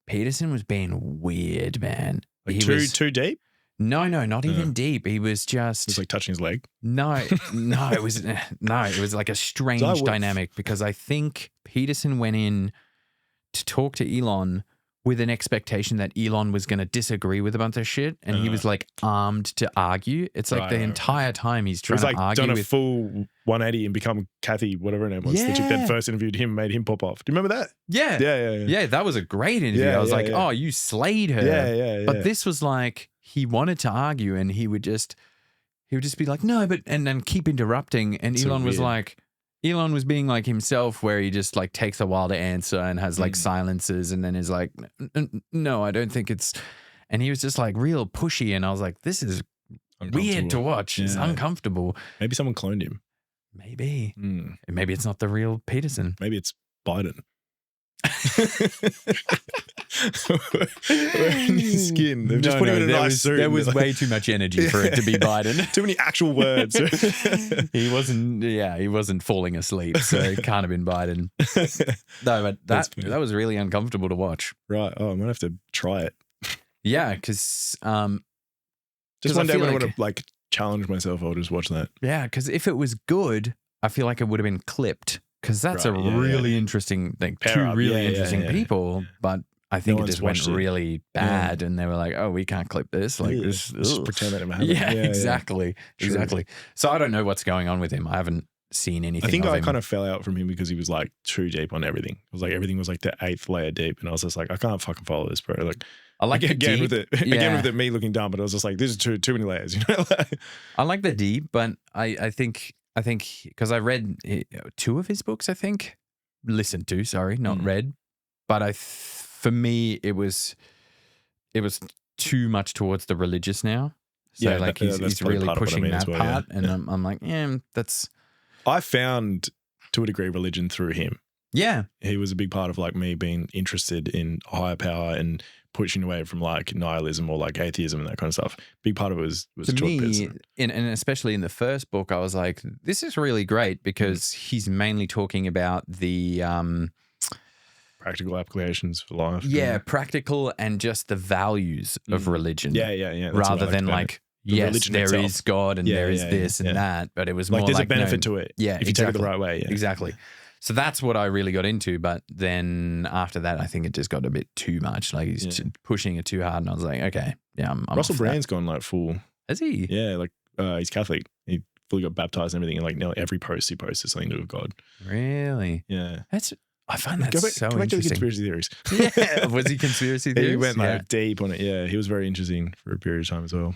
Peterson was being weird, man. Like too deep? No, not even deep. He was just. It was like touching his leg? No, it was like a strange dynamic because I think Peterson went in to talk to Elon with an expectation that Elon was going to disagree with a bunch of shit, and he was like armed to argue. It's like the entire time he's trying to argue. He's like done a full 180 and become Kathy, whatever her name was. The chick that first interviewed him made him pop off. Do you remember that? Yeah, that was a great interview. I was like, oh, you slayed her. Yeah. But this was like he wanted to argue, and he would just be like, no, but and then keep interrupting, and Elon was like. Elon was being like himself where he just like takes a while to answer and has like silences and then is like, no, I don't think it's, and he was just like real pushy. And I was like, this is weird to watch. It's uncomfortable. Maybe someone cloned him. Maybe. Maybe it's not the real Peterson. Maybe it's Biden. Wearing his skin. They've just put him in a nice suit. There was way too much energy for it to be Biden. Too many actual words. He wasn't falling asleep, so it can't have been Biden. No, but that was really uncomfortable to watch. Right. Oh, I might have to try it. Yeah, because just one day when I want to like challenge myself, I'll just watch that. Yeah, because if it was good, I feel like it would have been clipped. Because that's a really interesting thing. Two really interesting people, but I think it just went really bad, and they were like, "Oh, we can't clip this." Like, this, just pretend that it happened. Yeah, exactly. So I don't know what's going on with him. I haven't seen anything. I think of I him. kind of fell out from him because he was like too deep on everything. It was like everything was like the 8th layer deep, and I was just like, I can't fucking follow this, bro. Like, I like again with it me looking dumb, but I was just like, this is too many layers. You know, I like the deep, but I think because I read 2 of his books, I think. Listened to, sorry, not read. But for me, it was too much towards the religious now. So like he's really pushing that part. And I'm like, that's. I found to a degree religion through him. Yeah. He was a big part of like me being interested in higher power and pushing away from like nihilism or like atheism and that kind of stuff. Big part of it was to me, and especially in the first book, I was like, this is really great because he's mainly talking about the practical applications for life. Yeah, practical and just the values of religion. Yeah. Rather than like, yes, there is God and there is this and that, but it was like more there's like a benefit to it. Yeah, if you take it the right way. Yeah. Exactly. So that's what I really got into. But then after that, I think it just got a bit too much. Like he's pushing it too hard. And I was like, okay, yeah, I'm Russell off that. Brand's gone like full. Has he? Yeah, like he's Catholic. He fully got baptized and everything. And like now every post he posts is something to do with God. Really? Yeah. I find that Go back so to the interesting. conspiracy theories. Yeah. Was he conspiracy theorist? He went like deep on it. Yeah. He was very interesting for a period of time as well.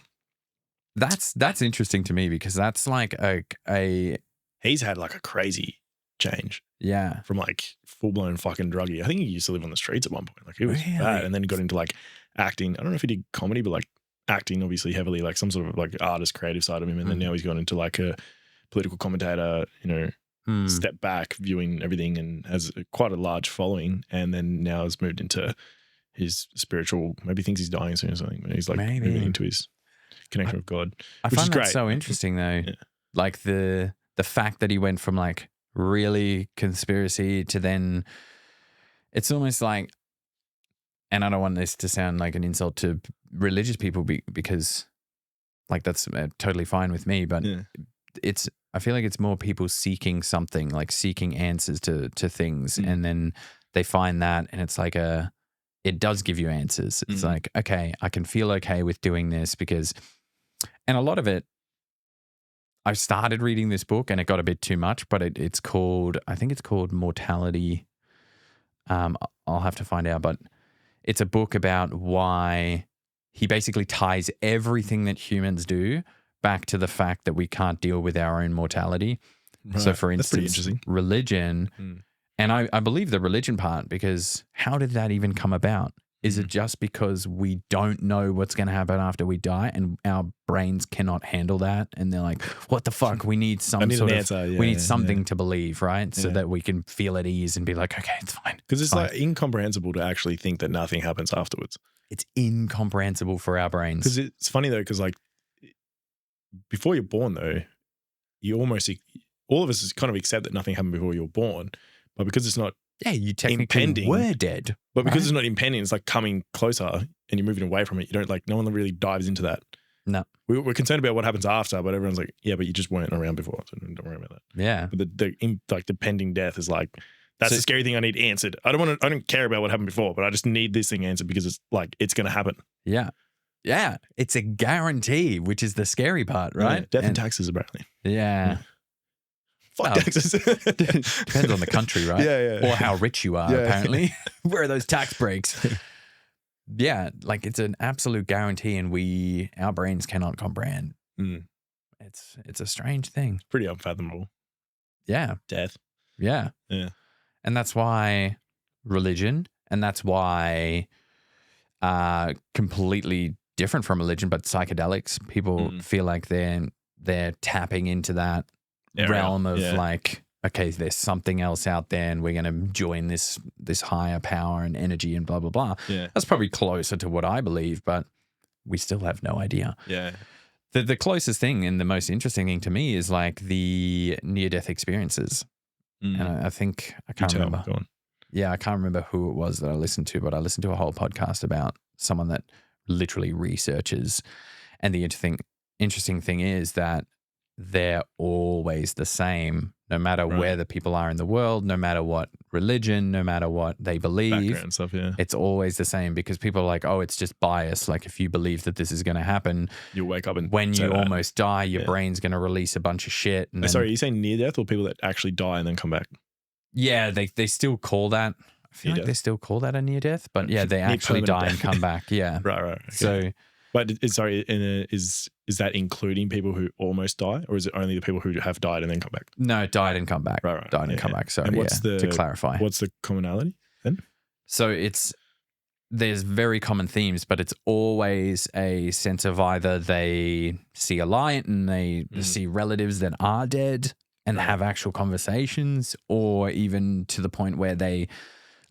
That's interesting to me because that's like a He's had like a crazy change. Yeah. From like full blown fucking druggie. I think he used to live on the streets at one point. Like he was Really? bad, and then he got into like acting. I don't know if he did comedy, but like acting obviously heavily, like some sort of like artist creative side of him. And then now he's gone into like a political commentator, step back viewing everything, and has quite a large following. And then now has moved into his spiritual, maybe thinks he's dying soon or something. But he's like moving into his connection with God. I which find is that great. so interesting though. Yeah. Like the fact that he went from like really conspiracy to then it's almost like, and I don't want this to sound like an insult to religious people because like that's totally fine with me, but I feel like it's more people seeking something, like seeking answers to things. And then they find that and it's like it does give you answers. It's like, okay, I can feel okay with doing this because, and a lot of it, I started reading this book and it got a bit too much, but it's called, I think it's called Mortality. I'll have to find out, but it's a book about why he basically ties everything that humans do back to the fact that we can't deal with our own mortality. Right. So for instance, religion, and I believe the religion part, because how did that even come about? Is it just because we don't know what's going to happen after we die and our brains cannot handle that? And they're like, what the fuck? We need some sort of answer. We need something to believe, right? So that we can feel at ease and be like, okay, it's fine. Because it's like incomprehensible to actually think that nothing happens afterwards. It's incomprehensible for our brains. Because it's funny though, because like before you're born though, you almost, all of us kind of accept that nothing happened before you were born. But because it's not you technically were dead. But because it's not impending, it's like coming closer and you're moving away from it. You don't like, no one really dives into that. No. We're concerned about what happens after, but everyone's like, yeah, but you just weren't around before, so don't worry about that. Yeah. But the pending death is like, that's the scary thing I need answered. I don't care about what happened before, but I just need this thing answered because it's like, it's going to happen. Yeah. Yeah. It's a guarantee, which is the scary part, right? Yeah. Death and taxes, apparently. Yeah. Fuck taxes. Depends on the country, right? Yeah. Or how rich you are, apparently. Where are those tax breaks? Yeah, like it's an absolute guarantee and our brains cannot comprehend. It's a strange thing. Pretty unfathomable. Yeah. Death. Yeah. Yeah. And that's why religion, and that's why completely different from religion, but psychedelics, people feel like they're tapping into that realm of like, okay, there's something else out there and we're going to join this higher power and energy and blah, blah, blah. Yeah. That's probably closer to what I believe, but we still have no idea. Yeah. The closest thing and the most interesting thing to me is like the near-death experiences. And I think, I can't remember. Go on. Yeah, I can't remember who it was that I listened to, but I listened to a whole podcast about someone that literally researches. And the interesting thing is that they're always the same, no matter where the people are in the world, no matter what religion, no matter what they believe. Background and stuff, yeah. It's always the same because people are like, oh, it's just bias. Like if you believe that this is going to happen, you'll wake up and when you almost die, your brain's going to release a bunch of shit. And sorry, are you saying near death or people that actually die and then come back? Yeah, they still call that. I feel like they still call that a near death, but yeah, they actually die and come back. Yeah. Right. Okay. So, but sorry, is that including people who almost die, or is it only the people who have died and then come back? No, died and come back. Right. Died and come back. Sorry. And to clarify, what's the commonality then? So there's very common themes, but it's always a sense of either they see a light and they see relatives that are dead and have actual conversations, or even to the point where they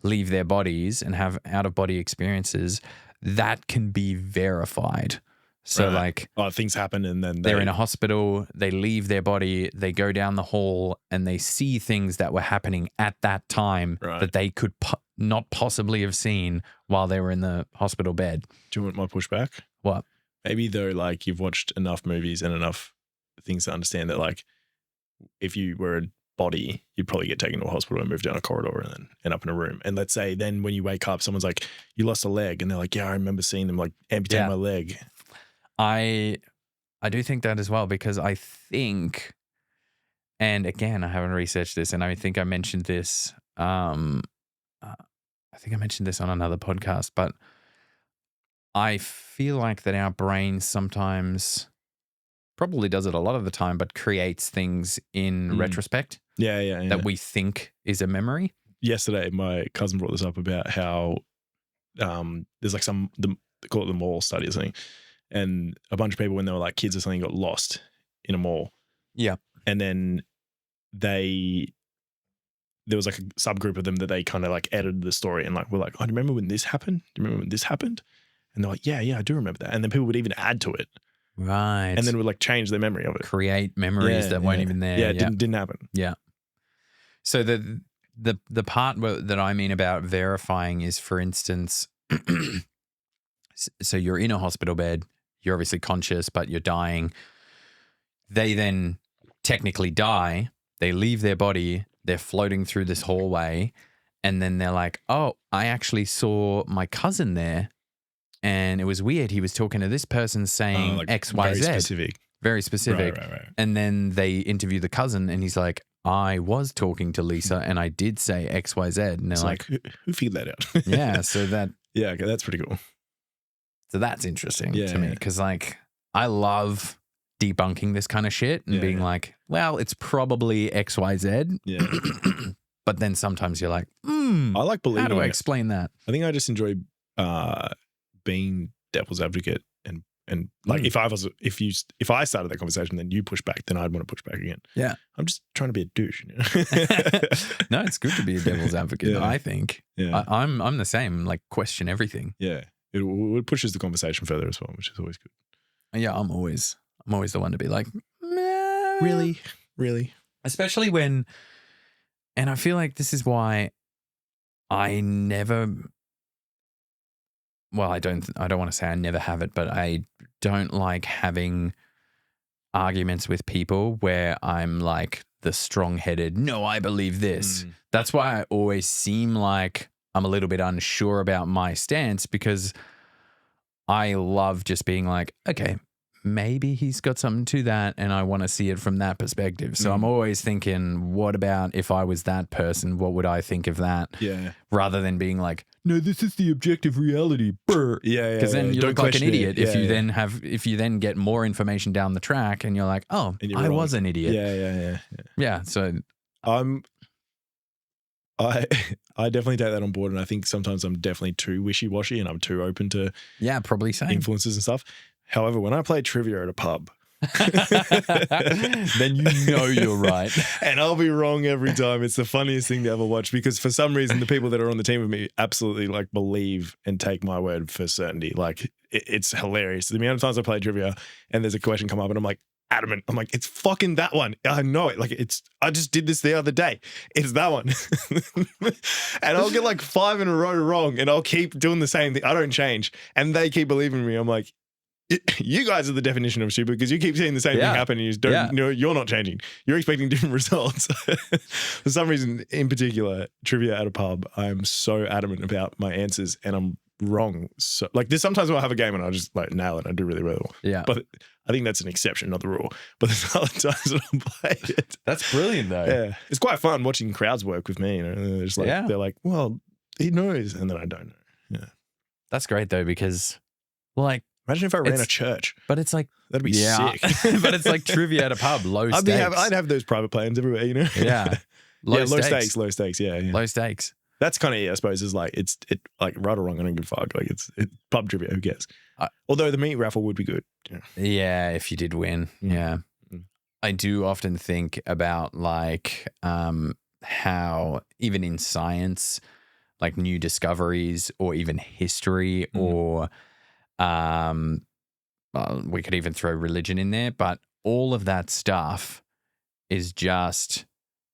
leave their bodies and have out-of-body experiences that can be verified. So like, things happen and then they're in a hospital, they leave their body, they go down the hall and they see things that were happening at that time that they could not possibly have seen while they were in the hospital bed. Do you want my pushback? What? Maybe though, like you've watched enough movies and enough things to understand that like if you were body, you'd probably get taken to a hospital and moved down a corridor and then end up in a room. And let's say then when you wake up, someone's like, you lost a leg. And they're like, yeah, I remember seeing them like amputate my leg. I do think that as well, because I think, and again, I haven't researched this, and I think I mentioned this. I think I mentioned this on another podcast, but I feel like that our brain sometimes, probably does it a lot of the time, but creates things in retrospect. Yeah. That we think is a memory. Yesterday, my cousin brought this up about how there's like they call it the mall study or something. And a bunch of people, when they were like kids or something, got lost in a mall. Yeah. And then there was like a subgroup of them that they kind of like edited the story and like were like, oh, do you remember when this happened? Do you remember when this happened? And they're like, yeah, I do remember that. And then people would even add to it. Right. And then would like change their memory of it. Create memories that weren't even there. Yeah, it didn't happen. Yeah. So the part that I mean about verifying is, for instance, so you're in a hospital bed, you're obviously conscious, but you're dying. They then technically die. They leave their body. They're floating through this hallway. And then they're like, oh, I actually saw my cousin there. And it was weird. He was talking to this person saying like X, Y, Z. Very specific. Right. And then they interview the cousin and he's like, I was talking to Lisa and I did say X, Y, Z. And they're it's like, who figured that out? yeah. So okay, that's pretty cool. So that's interesting to me, because like I love debunking this kind of shit and being like, well, it's probably X, Y, Z. Yeah. But then sometimes you're like, I like believing. How do I it. explain that? I think I just enjoy being devil's advocate and like if I started that conversation, then you push back, then I'd want to push back again. Yeah. I'm just trying to be a douche. You know? No, it's good to be a devil's advocate. I think. Yeah. I'm the same. Like, question everything. Yeah. It pushes the conversation further as well, which is always good. Yeah, I'm always the one to be like, meh. Really, especially when, and I feel like this is why I never. Well, I don't want to say I never have it, but I don't like having arguments with people where I'm like the strong-headed, no, I believe this. That's why I always seem like I'm a little bit unsure about my stance, because I love just being like, okay, maybe he's got something to that and I want to see it from that perspective. So I'm always thinking, what about if I was that person? What would I think of that? Yeah. Rather than being like, no, this is the objective reality. Brr. Yeah. Because then you Don't look like an idiot it. if you then get more information down the track and you're like, oh, I was an idiot. Yeah. So I definitely take that on board, and I think sometimes I'm definitely too wishy-washy and I'm too open to probably same influences and stuff. However, when I play trivia at a pub, then you know you're right. And I'll be wrong every time. It's the funniest thing to ever watch, because for some reason the people that are on the team with me absolutely like believe and take my word for certainty. Like it's hilarious. The amount of times I play trivia and there's a question come up and I'm like adamant. I'm like, it's fucking that one. I know it. Like I just did this the other day. It's that one. And I'll get like 5 in a row wrong and I'll keep doing the same thing. I don't change. And they keep believing me. I'm like, you guys are the definition of stupid, because you keep seeing the same thing happen and you just don't know, you're not changing. You're expecting different results. For some reason, in particular, trivia at a pub, I'm so adamant about my answers and I'm wrong. So like there's sometimes I'll have a game and I'll just like nail it. I do really well. Yeah. But I think that's an exception, not the rule. But there's other times that I'll play it. That's brilliant though. Yeah. It's quite fun watching crowds work with me. You know, they're just like, they're like, well, he knows. And then I don't know. Yeah. That's great though, because like, imagine if I ran a church. But it's like, that'd be sick. But it's like trivia at a pub, low stakes. I'd have those private plans everywhere, you know? Yeah. Low stakes. Low stakes. Yeah. Low stakes. That's kind of, I suppose, is like, it's like right or wrong, I don't give a fuck. Like it's pub trivia, who cares? Although the meat raffle would be good. Yeah, if you did win. Yeah. I do often think about like how even in science, like new discoveries or even history or we could even throw religion in there, but all of that stuff is just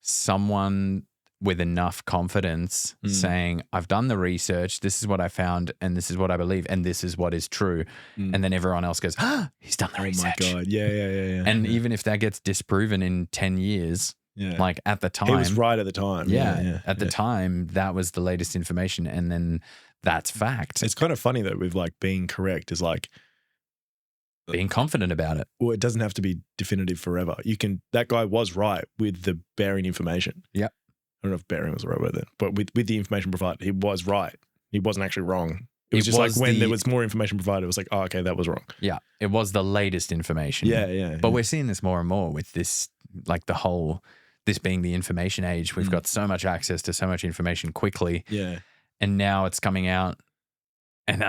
someone with enough confidence saying, I've done the research, this is what I found, and this is what I believe, and this is what is true. And then everyone else goes, he's done the research. Oh my God. Yeah. And even if that gets disproven in 10 years, Yeah. Like at the time. He was right at the time. Yeah. At the time, that was the latest information. And then that's fact. It's kind of funny that with like being correct is like, Being confident about it. well, it doesn't have to be definitive forever. That guy was right with the bearing information. Yep. I don't know if bearing was the right word then, but with the information provided, he was right. He wasn't actually wrong. It was just like when there was more information provided, it was like, oh, okay, that was wrong. Yeah. It was the latest information. Yeah. But we're seeing this more and more with this, like this being the information age. We've got so much access to so much information quickly. Yeah. And now it's coming out. And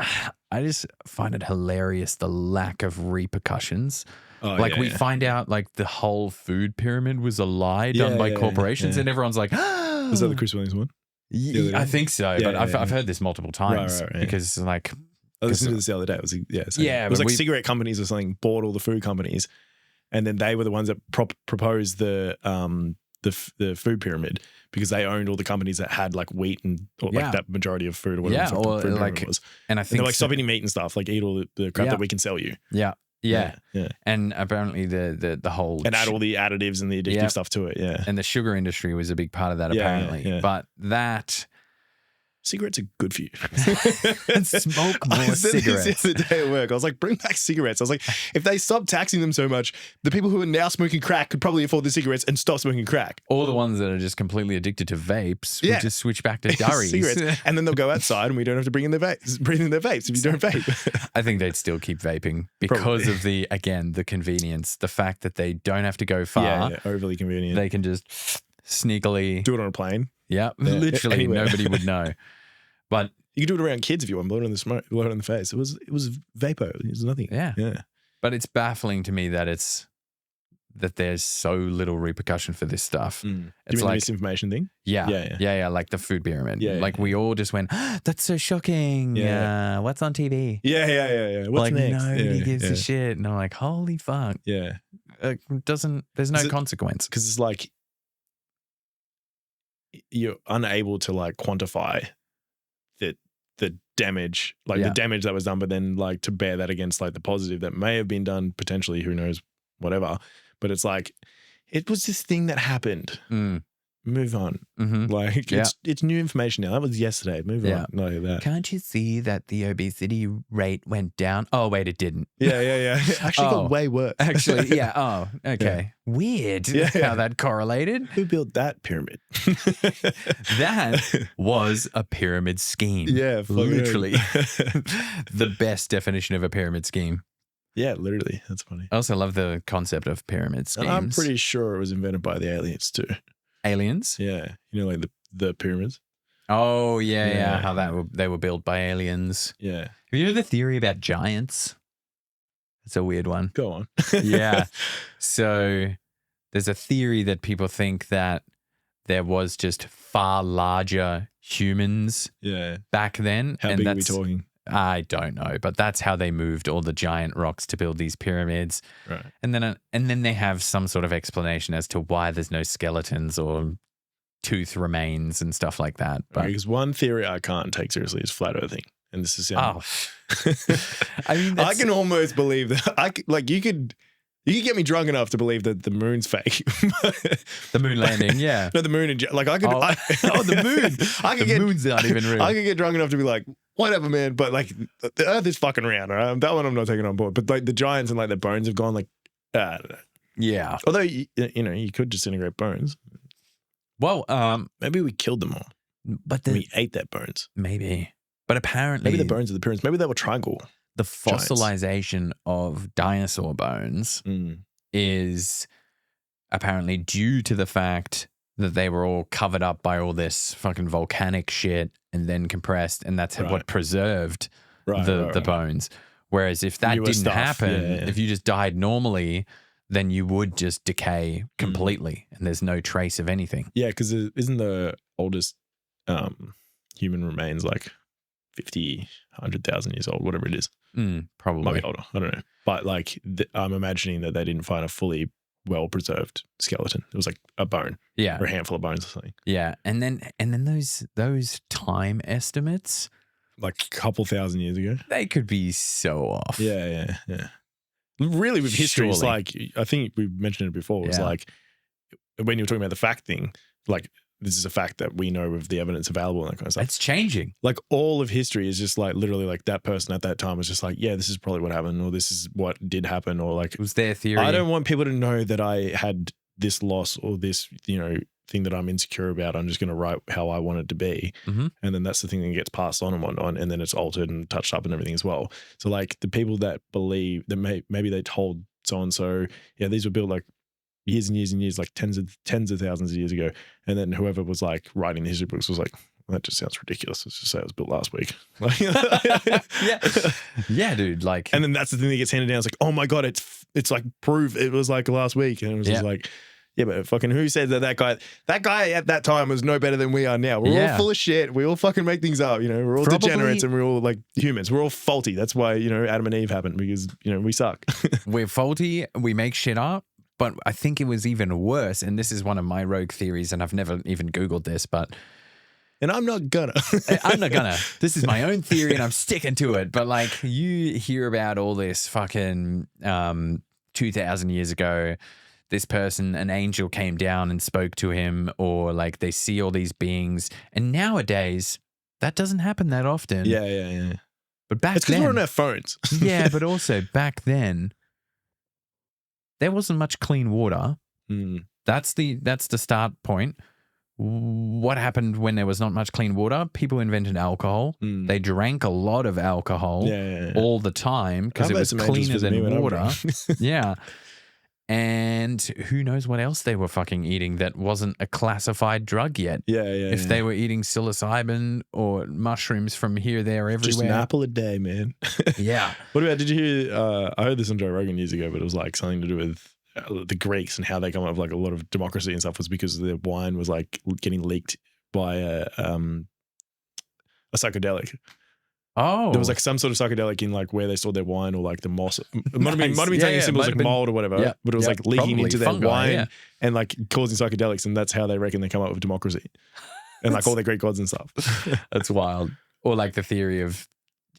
I just find it hilarious, the lack of repercussions. Oh, like we find out like the whole food pyramid was a lie done by corporations and everyone's like, was that the Chris Williams one? I think so, but I've heard this multiple times Right, because like I listened to this the other day. It was it was like cigarette companies or something bought all the food companies, and then they were the ones that proposed the food pyramid because they owned all the companies that had like wheat and like that majority of food or whatever the food pyramid was. And I think they're like stop eating meat and stuff, like eat all the crap that we can sell you. Yeah. And apparently the whole and add all the additives and the addictive stuff to it. Yeah. And the sugar industry was a big part of that apparently. But that cigarettes are good for you. Smoke more cigarettes. This the other day at work, I was like, bring back cigarettes. I was like, if they stop taxing them so much, the people who are now smoking crack could probably afford the cigarettes and stop smoking crack. Or the ones that are just completely addicted to vapes would just switch back to durries. Cigarettes. And then they'll go outside and we don't have to breathe in their vapes if you don't vape. I think they'd still keep vaping because of the convenience, the fact that they don't have to go far. Yeah, overly convenient. They can just sneakily do it on a plane. Yeah, literally anywhere. Nobody would know. But you can do it around kids if you want. Blow it on the smoke, blow it on the face. It was vapor. It was nothing. Yeah. But it's baffling to me that there's so little repercussion for this stuff. It's you mean like the misinformation thing? Yeah. Like the food pyramid. We all just went, that's so shocking. What's on TV? Yeah. What's like next? Nobody gives a shit. And I'm like, holy fuck. Yeah. There's no consequence. Because it's like you're unable to like quantify the damage, like the damage that was done, but then like to bear that against like the positive that may have been done potentially, who knows, whatever. But it's like, it was this thing that happened. Move on. Like it's new information now. That was yesterday. Move on. Like that. Can't you see that the obesity rate went down? Oh, wait, it didn't. Yeah. It actually got way worse. Actually, yeah. Oh, okay. Yeah. Weird how that correlated. Who built that pyramid? That was a pyramid scheme. Yeah. Literally. The best definition of a pyramid scheme. Yeah, literally. That's funny. I also love the concept of pyramid schemes. And I'm pretty sure it was invented by the aliens too. Aliens? Yeah. You know, like the pyramids. Oh, yeah. How they were built by aliens. Yeah. Have you heard the theory about giants? It's a weird one. Go on. Yeah. So there's a theory that people think that there was just far larger humans back then. How big are we talking? I don't know, but that's how they moved all the giant rocks to build these pyramids. Right. And then they have some sort of explanation as to why there's no skeletons or tooth remains and stuff like that. But because one theory I can't take seriously is flat earthing. And this is I mean, I can almost believe that. You could get me drunk enough to believe that the moon's fake. The moon landing, yeah. No, the moon and like I could. The moon. The moon's not even real. I could get drunk enough to be like, whatever, man. But like the Earth is fucking round. Right? That one I'm not taking on board. But like the giants and like their bones have gone like, I don't know. Yeah. Although you could disintegrate bones. Well, maybe we killed them all. But we ate their bones. Maybe. But apparently, maybe the bones of the pyramids. Maybe they were triangle. The fossilization of dinosaur bones is apparently due to the fact that they were all covered up by all this fucking volcanic shit and then compressed, and that's what preserved the bones. Whereas if that didn't happen, if you just died normally, then you would just decay completely and there's no trace of anything. Yeah, because isn't the oldest human remains like 50, 100,000 years old, whatever it is. Probably. Might be older. I don't know. But like, I'm imagining that they didn't find a fully well-preserved skeleton. It was like a bone. Yeah. Or a handful of bones or something. Yeah. And then those time estimates. Like a couple thousand years ago. They could be so off. Yeah. Really with history, it's like, I think we mentioned it before, it's like, when you're talking about the fact thing, like this is a fact that we know of the evidence available and that kind of stuff. It's changing. Like all of history is just like literally like that person at that time was just like, yeah, this is probably what happened, or this is what did happen, or like It was their theory. I don't want people to know that I had this loss or this, thing that I'm insecure about. I'm just going to write how I want it to be. Mm-hmm. And then that's the thing that gets passed on and whatnot. And then it's altered and touched up and everything as well. So like the people that believe that maybe they told so-and-so, yeah, these were built like years and years and years, like tens of thousands of years ago. And then whoever was like writing the history books was like, well, that just sounds ridiculous. Let's just say it was built last week. Yeah, dude. Like, and then that's the thing that gets handed down. It's like, oh my God, it's like proof it was like last week. And it was just like, yeah, but fucking who said that guy at that time was no better than we are now? We're all full of shit. We all fucking make things up. We're all degenerates and we're all like humans. We're all faulty. That's why, Adam and Eve happened because, we suck. We're faulty. We make shit up. But I think it was even worse. And this is one of my rogue theories. And I've never even Googled this, but. And I'm not gonna. This is my own theory and I'm sticking to it. But like you hear about all this fucking 2,000 years ago, this person, an angel came down and spoke to him, or like they see all these beings. And nowadays, that doesn't happen that often. Yeah. But back then. It's because we're on our phones. Yeah, but also back then, there wasn't much clean water. Mm. That's the start point. What happened when there was not much clean water? People invented alcohol. Mm. They drank a lot of alcohol all the time because it was cleaner than water. Yeah. And who knows what else they were fucking eating that wasn't a classified drug yet. If they were eating psilocybin or mushrooms from here, there, everywhere. Just an apple a day, man. Yeah. What about, did you hear, I heard this on Joe Rogan years ago, but it was like something to do with the Greeks and how they come up with like a lot of democracy and stuff was because their wine was like getting leaked by a psychedelic. Oh, there was like some sort of psychedelic in like where they stored their wine or like the moss. It might have been something as simple as like mold or whatever, but it was like leaking into their wine and like causing psychedelics, and that's how they reckon they come up with democracy and like all their Greek gods and stuff. That's wild. Or like the theory of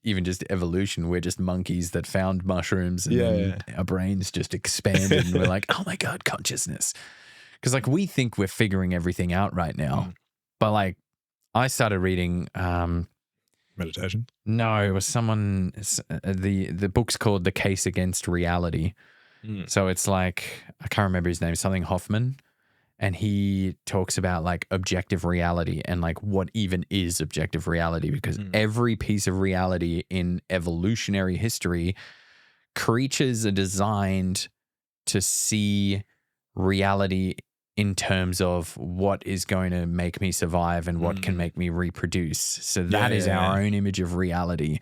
even just evolution. We're just monkeys that found mushrooms and then our brains just expanded and we're like, oh my God, consciousness. Because like we think we're figuring everything out right now. But like I started reading meditation. No, it was someone. The book's called The Case Against Reality. So it's like I can't remember his name. Something Hoffman, and he talks about like objective reality and like what even is objective reality, because every piece of reality in evolutionary history, creatures are designed to see reality in terms of what is going to make me survive and what can make me reproduce. So that is our own image of reality.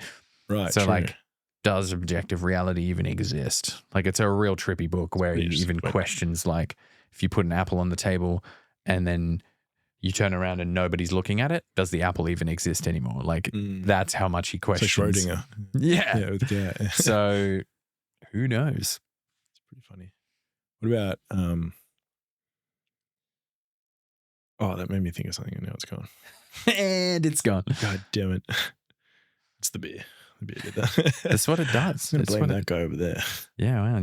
Right. So like, does objective reality even exist? Like it's a real trippy book where he even questions like, if you put an apple on the table and then you turn around and nobody's looking at it, does the apple even exist anymore? Like that's how much he questions. So Schrodinger. Yeah. So who knows? It's pretty funny. What about, oh, that made me think of something and now it's gone. And it's gone. God damn it. It's the beer. The beer did that. That's what it does. I'm blame that guy over there. Yeah, well,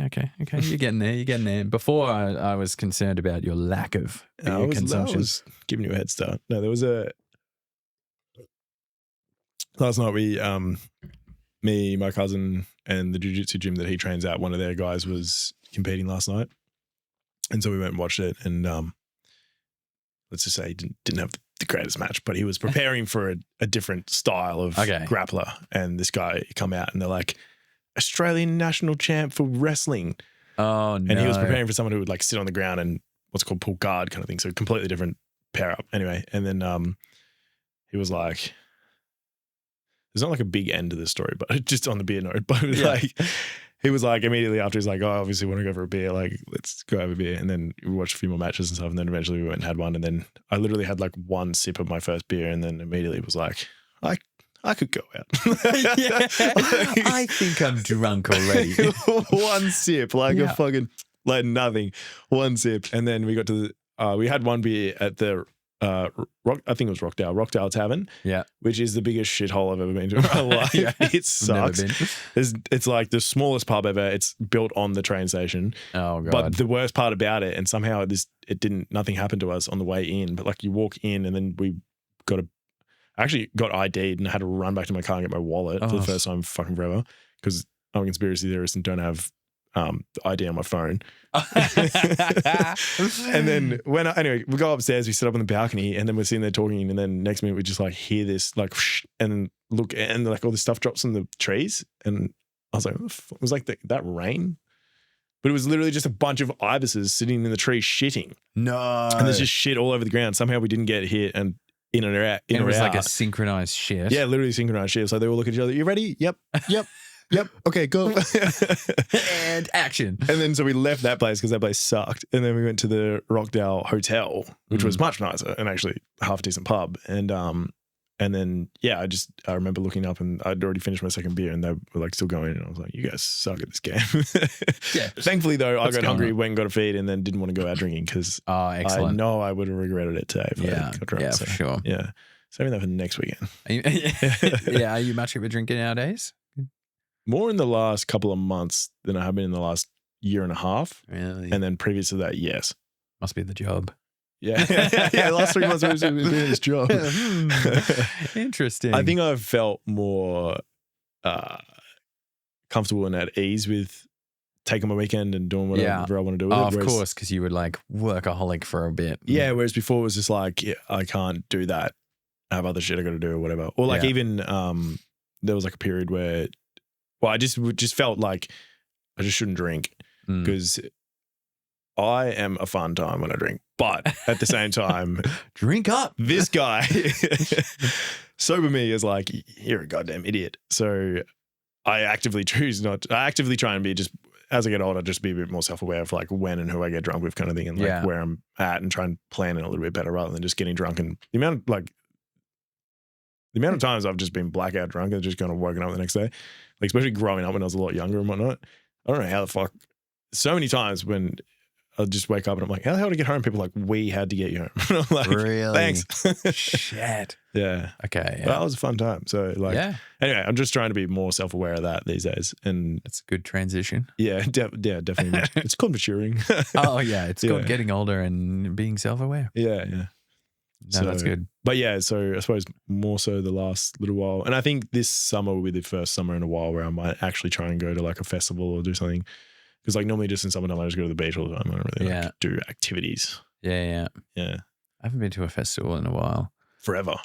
okay. You're getting there. Before I was concerned about your lack of beer consumption. I was giving you a head start. No, there was last night me, my cousin, and the jiu-jitsu gym that he trains at, one of their guys was competing last night. And so we went and watched it, and let's just say he didn't have the greatest match, but he was preparing for a different style of grappler. And this guy come out and they're like, Australian national champ for wrestling. Oh, no. And he was preparing for someone who would like sit on the ground and what's called pull guard kind of thing. So completely different pair up. Anyway, and then he was like, there's not like a big end to this story, but just on the beer note, but like, he was like, immediately after, he's like, oh, obviously want to go for a beer. Like, let's go have a beer. And then we watched a few more matches and stuff. And then eventually we went and had one. And then I literally had like one sip of my first beer. And then immediately was like, I could go out. I think I'm drunk already. One sip, like a fucking, like nothing. One sip. And then we got to we had one beer at the I think it was Rockdale Tavern. Yeah. Which is the biggest shithole I've ever been to in my life. Yeah. It sucks. Never It's like the smallest pub ever. It's built on the train station. Oh God. But the worst part about it, and somehow nothing happened to us on the way in, but like you walk in and then we actually got ID'd and I had to run back to my car and get my wallet for the first time fucking forever because I'm a conspiracy theorist and don't have the ID on my phone. And then anyway, we go upstairs, we sit up on the balcony and then we're sitting there talking and then next minute we just like hear this like whoosh, and then look and like all this stuff drops from the trees and I was like, it was like that rain. But it was literally just a bunch of ibises sitting in the tree shitting. No. And there's just shit all over the ground. Somehow we didn't get hit and in or out. It was like a synchronized shit. Yeah, literally synchronized shit. So they all look at each other. You ready? Yep. Okay, go. And action. And then so we left that place because that place sucked. And then we went to the Rockdale Hotel, which was much nicer and actually half a decent pub. And then, yeah, I remember looking up and I'd already finished my second beer and they were like still going. And I was like, you guys suck at this game. Yeah. Thankfully, though, I got hungry, went and got a feed and then didn't want to go out drinking because I know I would have regretted it today. If I got drunk, for sure. Yeah. Saving that for next weekend. Are you much of a drinker nowadays? More in the last couple of months than I have been in the last year and a half. Really? And then previous to that, yes. Must be the job. Yeah. The last 3 months I've been doing this job. Interesting. I think I've felt more comfortable and at ease with taking my weekend and doing whatever I want to do with it. Of course, because you would like workaholic for a bit. Yeah, whereas before it was just like, I can't do that. I have other shit I got to do or whatever. Or like even there was like a period where, I just felt like I just shouldn't drink because I am a fun time when I drink. But at the same time, drink up. This guy, sober me, is like, you're a goddamn idiot. So I actively choose not to. I actively try and be just, as I get older, just be a bit more self-aware of like when and who I get drunk with kind of thing and like where I'm at and try and plan it a little bit better rather than just getting drunk. And the amount of times I've just been blackout drunk and just kind of woken up the next day, like especially growing up when I was a lot younger and whatnot. I don't know how the fuck. So many times when I'll just wake up and I'm like, how the hell did I get home? People are like, we had to get you home. And I'm like, really? Thanks. Shit. Yeah. Okay. Yeah. But that was a fun time. So like, anyway, I'm just trying to be more self-aware of that these days. And it's a good transition. Yeah, definitely. It's called maturing. Oh yeah. It's called getting older and being self-aware. Yeah. No, that's good. But yeah, so I suppose more so the last little while. And I think this summer will be the first summer in a while where I might actually try and go to like a festival or do something. Because like normally just in summertime, I just go to the beach all the time. I don't really like do activities. Yeah. I haven't been to a festival in a while. Forever.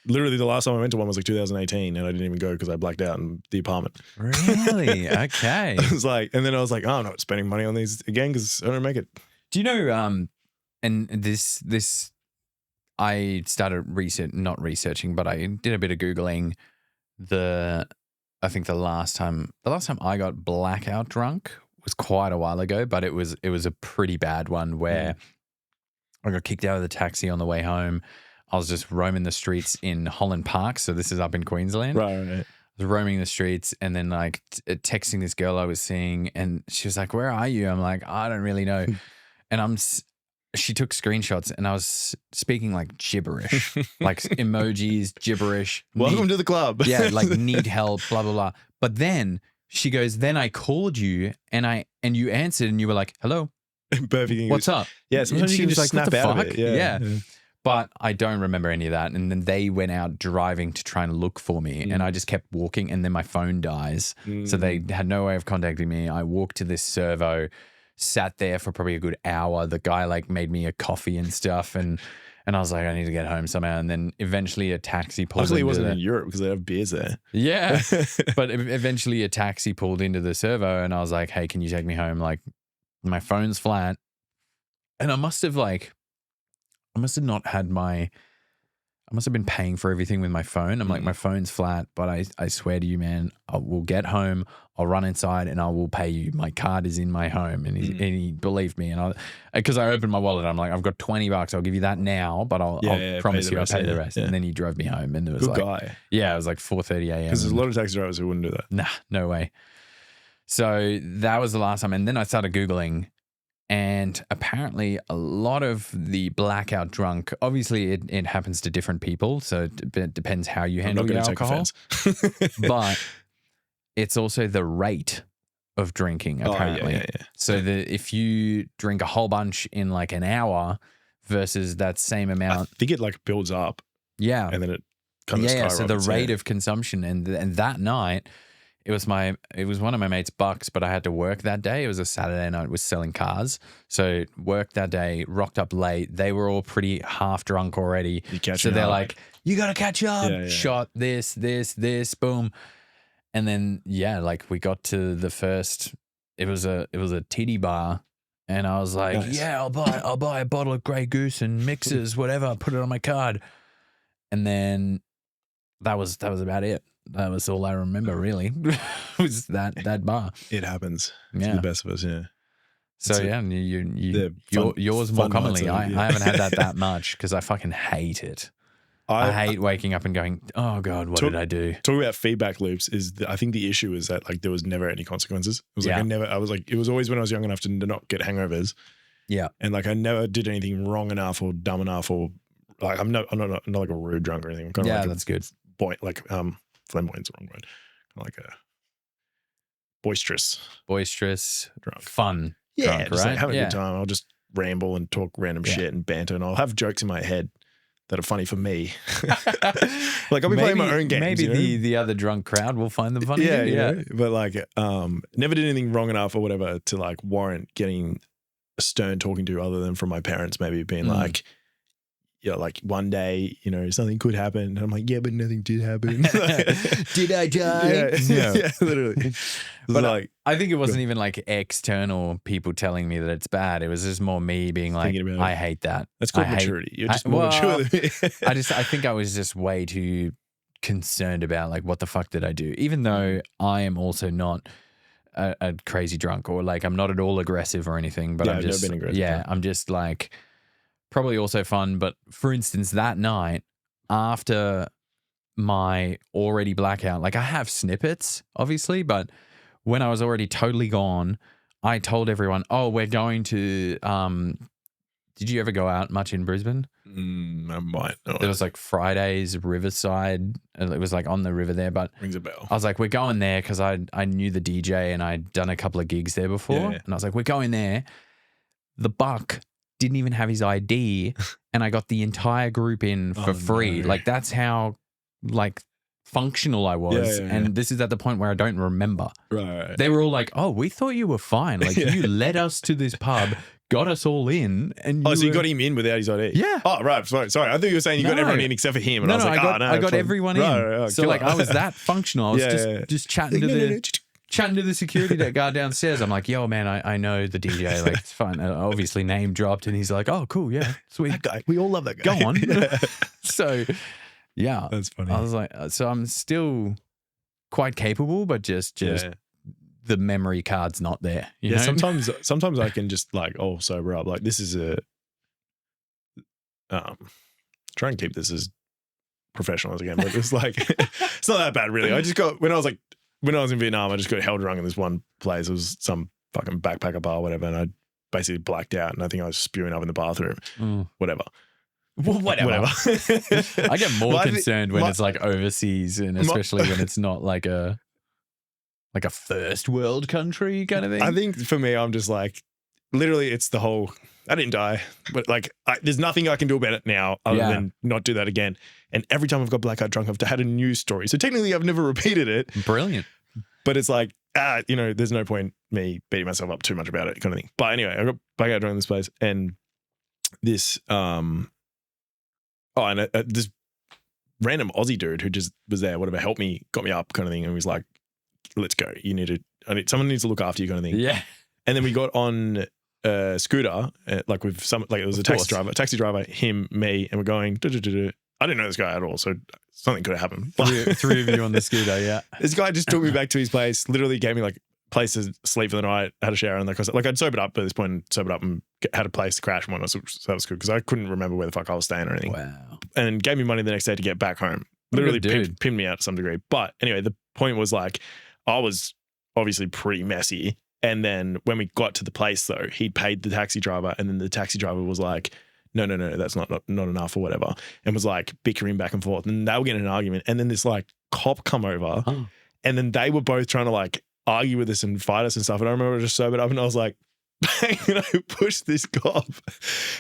Literally the last time I went to one was like 2018 and I didn't even go because I blacked out in the apartment. Really? Okay. I was like, and then I was like, oh, I'm not spending money on these again because I don't make it. Do you know, and this, I started not researching, but I did a bit of Googling I think the last time I got blackout drunk was quite a while ago, but it was a pretty bad one where I got kicked out of the taxi on the way home. I was just roaming the streets in Holland Park. So this is up in Queensland. Right. I was roaming the streets and then like texting this girl I was seeing and she was like, where are you? I'm like, I don't really know. And she took screenshots and I was speaking like gibberish, like emojis, gibberish. Welcome to the club. Yeah, like need help, blah, blah, blah. But then she goes, then I called you and you answered and you were like, hello. Perfect. What's up? Yeah, sometimes you can just snap out of it. Yeah. But I don't remember any of that. And then they went out driving to try and look for me and I just kept walking and then my phone dies. So they had no way of contacting me. I walked to this servo, sat there for probably a good hour. The guy like made me a coffee and stuff and I was like, I need to get home somehow. And then eventually a taxi pulled Luckily, it wasn't in Europe because they have beers there. Yeah. But eventually a taxi pulled into the servo and I was like, hey, can you take me home? Like my phone's flat. And I must have not had I must have been paying for everything with my phone. I'm like, my phone's flat, but I swear to you, man, I will get home, I'll run inside and I will pay you. My card is in my home. And he believed me. And because I opened my wallet, I'm like, I've got $20. I'll give you that now, but I'll promise you I'll pay the rest. And then he drove me home and it was good guy. Yeah, it was like 4:30 a.m. Because there's a lot of taxi drivers who wouldn't do that. Nah, no way. So that was the last time. And then I started Googling And apparently a lot of the blackout drunk, obviously it happens to different people. So it depends how you handle your alcohol. But it's also the rate of drinking, apparently. Yeah. So if you drink a whole bunch in like an hour versus that same amount. I think it like builds up. Yeah. And then it kind of skyrockets. So the rate of consumption and that night, it was one of my mates' bucks, but I had to work that day. It was a Saturday night. It was selling cars. So worked that day, rocked up late. They were all pretty half drunk already. So they're like, you got to catch up. Yeah. Shot this, boom. And then, like we got to the first, it was a titty bar. And I was like, nice. Yeah, I'll buy a bottle of Grey Goose and mixers, whatever. Put it on my card. And then that was about it. That was all I remember, really. Was that bar. It happens. Yeah. To the best of us, yeah. So yours more commonly. I haven't had that much because I fucking hate it. I hate waking up and going, oh God, what did I do? Talking about feedback loops I think the issue is that like there was never any consequences. It was like it was always when I was young enough to not get hangovers. Yeah. And like I never did anything wrong enough or dumb enough or like I'm not like a rude drunk or anything. I'm kind of like that's good. Flamboyant's the wrong word. Kind of like a boisterous drunk. Fun. Yeah, drunk, just right? like having a good time. I'll just ramble and talk random shit and banter and I'll have jokes in my head that are funny for me. Like I'll be playing my own games. Maybe the other drunk crowd will find them funny. Yeah. But like never did anything wrong enough or whatever to like warrant getting a stern talking to other than from my parents maybe being like, like one day, something could happen. And I'm like, yeah, but nothing did happen. Did I die? Yeah, literally. But like, I think it wasn't even like external people telling me that it's bad. It was just more me being like, I hate that. That's called maturity. You're just more mature than me. I think I was just way too concerned about like, what the fuck did I do? Even though I am also not a crazy drunk or like, I'm not at all aggressive or anything, but I'm just, I'm just like, probably also fun, but for instance, that night after my already blackout, like I have snippets, obviously, but when I was already totally gone, I told everyone, oh, we're going to, did you ever go out much in Brisbane? I might not. There was like Fridays, Riverside. It was like on the river there, but rings a bell. I was like, we're going there because I knew the DJ and I'd done a couple of gigs there before. Yeah. And I was like, we're going there. The buck didn't even have his ID and I got the entire group in for free. No. Like that's how like functional I was. And this is at the point where I don't remember. Right. They were all like, oh, we thought you were fine. Like you led us to this pub, got us all in. And so you got him in without his ID? Yeah. Oh, right. Sorry. I thought you were saying you got everyone in except for him. And I got everyone in. Right, so like I was that functional. I was just chatting to chatting to the security guard downstairs. I'm like, yo, man, I know the DJ. Like, it's fine. Obviously, name dropped. And he's like, oh, cool. Yeah. Sweet. That guy. We all love that guy. Go on. So, yeah. That's funny. I was like, so I'm still quite capable, but just the memory card's not there. You know? Sometimes I can just like, sober up. Like, this is try and keep this as professional as I can, but it's like, it's not that bad, really. I just got, when I was in Vietnam, I just got held drunk in this one place. It was some fucking backpacker bar or whatever. And I basically blacked out. And I think I was spewing up in the bathroom. Whatever. Well, whatever. I get more concerned when it's like overseas and especially when it's not like a first world country kind of thing. I think for me, I'm just like, literally it's the whole, I didn't die, but like there's nothing I can do about it now other than not do that again. And every time I've got blackout drunk, I've had a new story. So technically I've never repeated it. Brilliant. But it's like, there's no point me beating myself up too much about it kind of thing. But anyway, I got blackout drunk in this place and this, this random Aussie dude who just was there, whatever, helped me, got me up kind of thing. And he was like, let's go. Someone needs to look after you kind of thing. Yeah. And then we got on a scooter, like with it was a taxi driver, him, me, and we're going, I didn't know this guy at all, so something could have happened. Three of you on the scooter, yeah. This guy just took me back to his place, literally gave me like place to sleep for the night, had a shower and that kind of stuff. Like I'd sobered up at this point, and had a place to crash and whatnot, so that was good because I couldn't remember where the fuck I was staying or anything. Wow. And gave me money the next day to get back home. Literally pinned me out to some degree. But anyway, the point was like, I was obviously pretty messy And then when we got to the place, though, he paid the taxi driver, and then the taxi driver was like, no, that's not enough or whatever, and was like bickering back and forth. And they were getting an argument. And then this like cop come over, and then they were both trying to like argue with us and fight us and stuff. And I remember I just sobered up, and I was like, and I pushed this cop,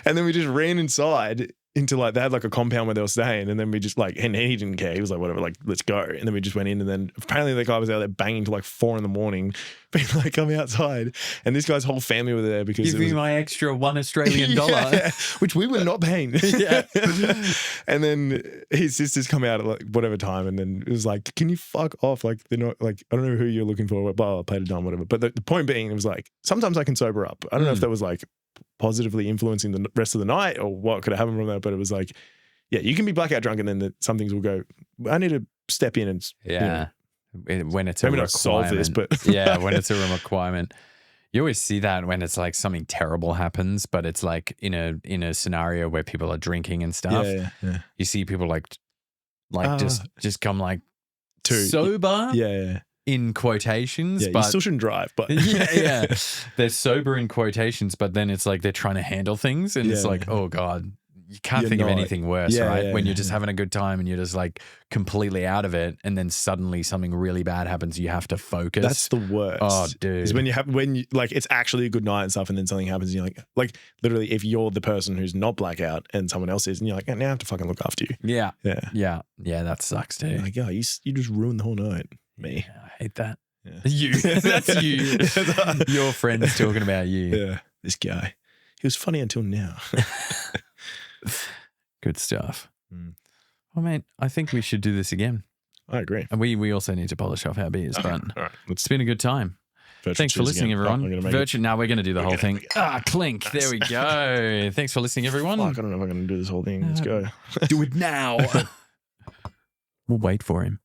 and then we just ran inside into like, they had like a compound where they were staying, and then we just like, and he didn't care. He was like, whatever, like, let's go. And then we just went in, and then apparently the guy was out there banging till like 4 a.m, being like, come outside. And this guy's whole family were there because give me my extra $1 Australian dollar, which we were not paying. Yeah. And then his sisters come out at like whatever time, and then it was like, can you fuck off? Like, they're not like, I don't know who you're looking for, blah, blah, played it dumb, whatever. But the point being, it was like, sometimes I can sober up. I don't know if that was like positively influencing the rest of the night or what could have happened from that, but it was like, yeah, you can be blackout drunk, and then some things will go, I need to step in and when it's maybe a not solve this, but yeah, when it's a requirement. You always see that when it's like something terrible happens, but it's like in a scenario where people are drinking and stuff. Yeah. You see people like just come like Too sober. Yeah. In quotations, Yeah, but you still shouldn't drive, but yeah. They're sober in quotations, but then it's like they're trying to handle things, and it's Yeah. like, oh God, you can't You're think of not. anything worse, Yeah, right? yeah, When you're yeah, just having a good time and you're just like completely out of it, and then suddenly something really bad happens, you have to focus. that's the worst. Oh, dude. Is when you like, it's actually a good night and stuff, and then something happens, and you're like literally, if you're the person who's not blackout and someone else is, and you're like, now I have to fucking look after you. Yeah. Yeah. Yeah, that sucks too. Like, yeah, you just ruined the whole night. Me. Yeah, I hate that. Yeah. You. That's you. Your friends talking about you. Yeah. This guy. He was funny until now. Good stuff. Mm. Well, mate, I think we should do this again. I agree. And we also need to polish off our beers, but All right. it's been a good time. Thanks for listening, everyone. Now we're going to do the whole thing. Clink. Nice. There we go. Thanks for listening, everyone. Fuck, I don't know if I'm going to do this whole thing. Let's go. Do it now. We'll wait for him.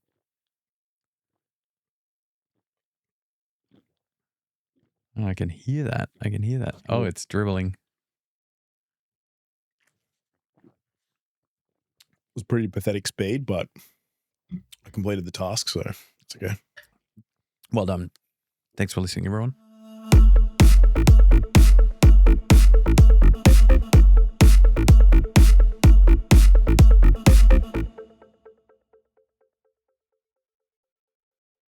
Oh, I can hear that. Oh, it's dribbling. It was pretty pathetic speed, but I completed the task, so it's okay. Well done. Thanks for listening, everyone.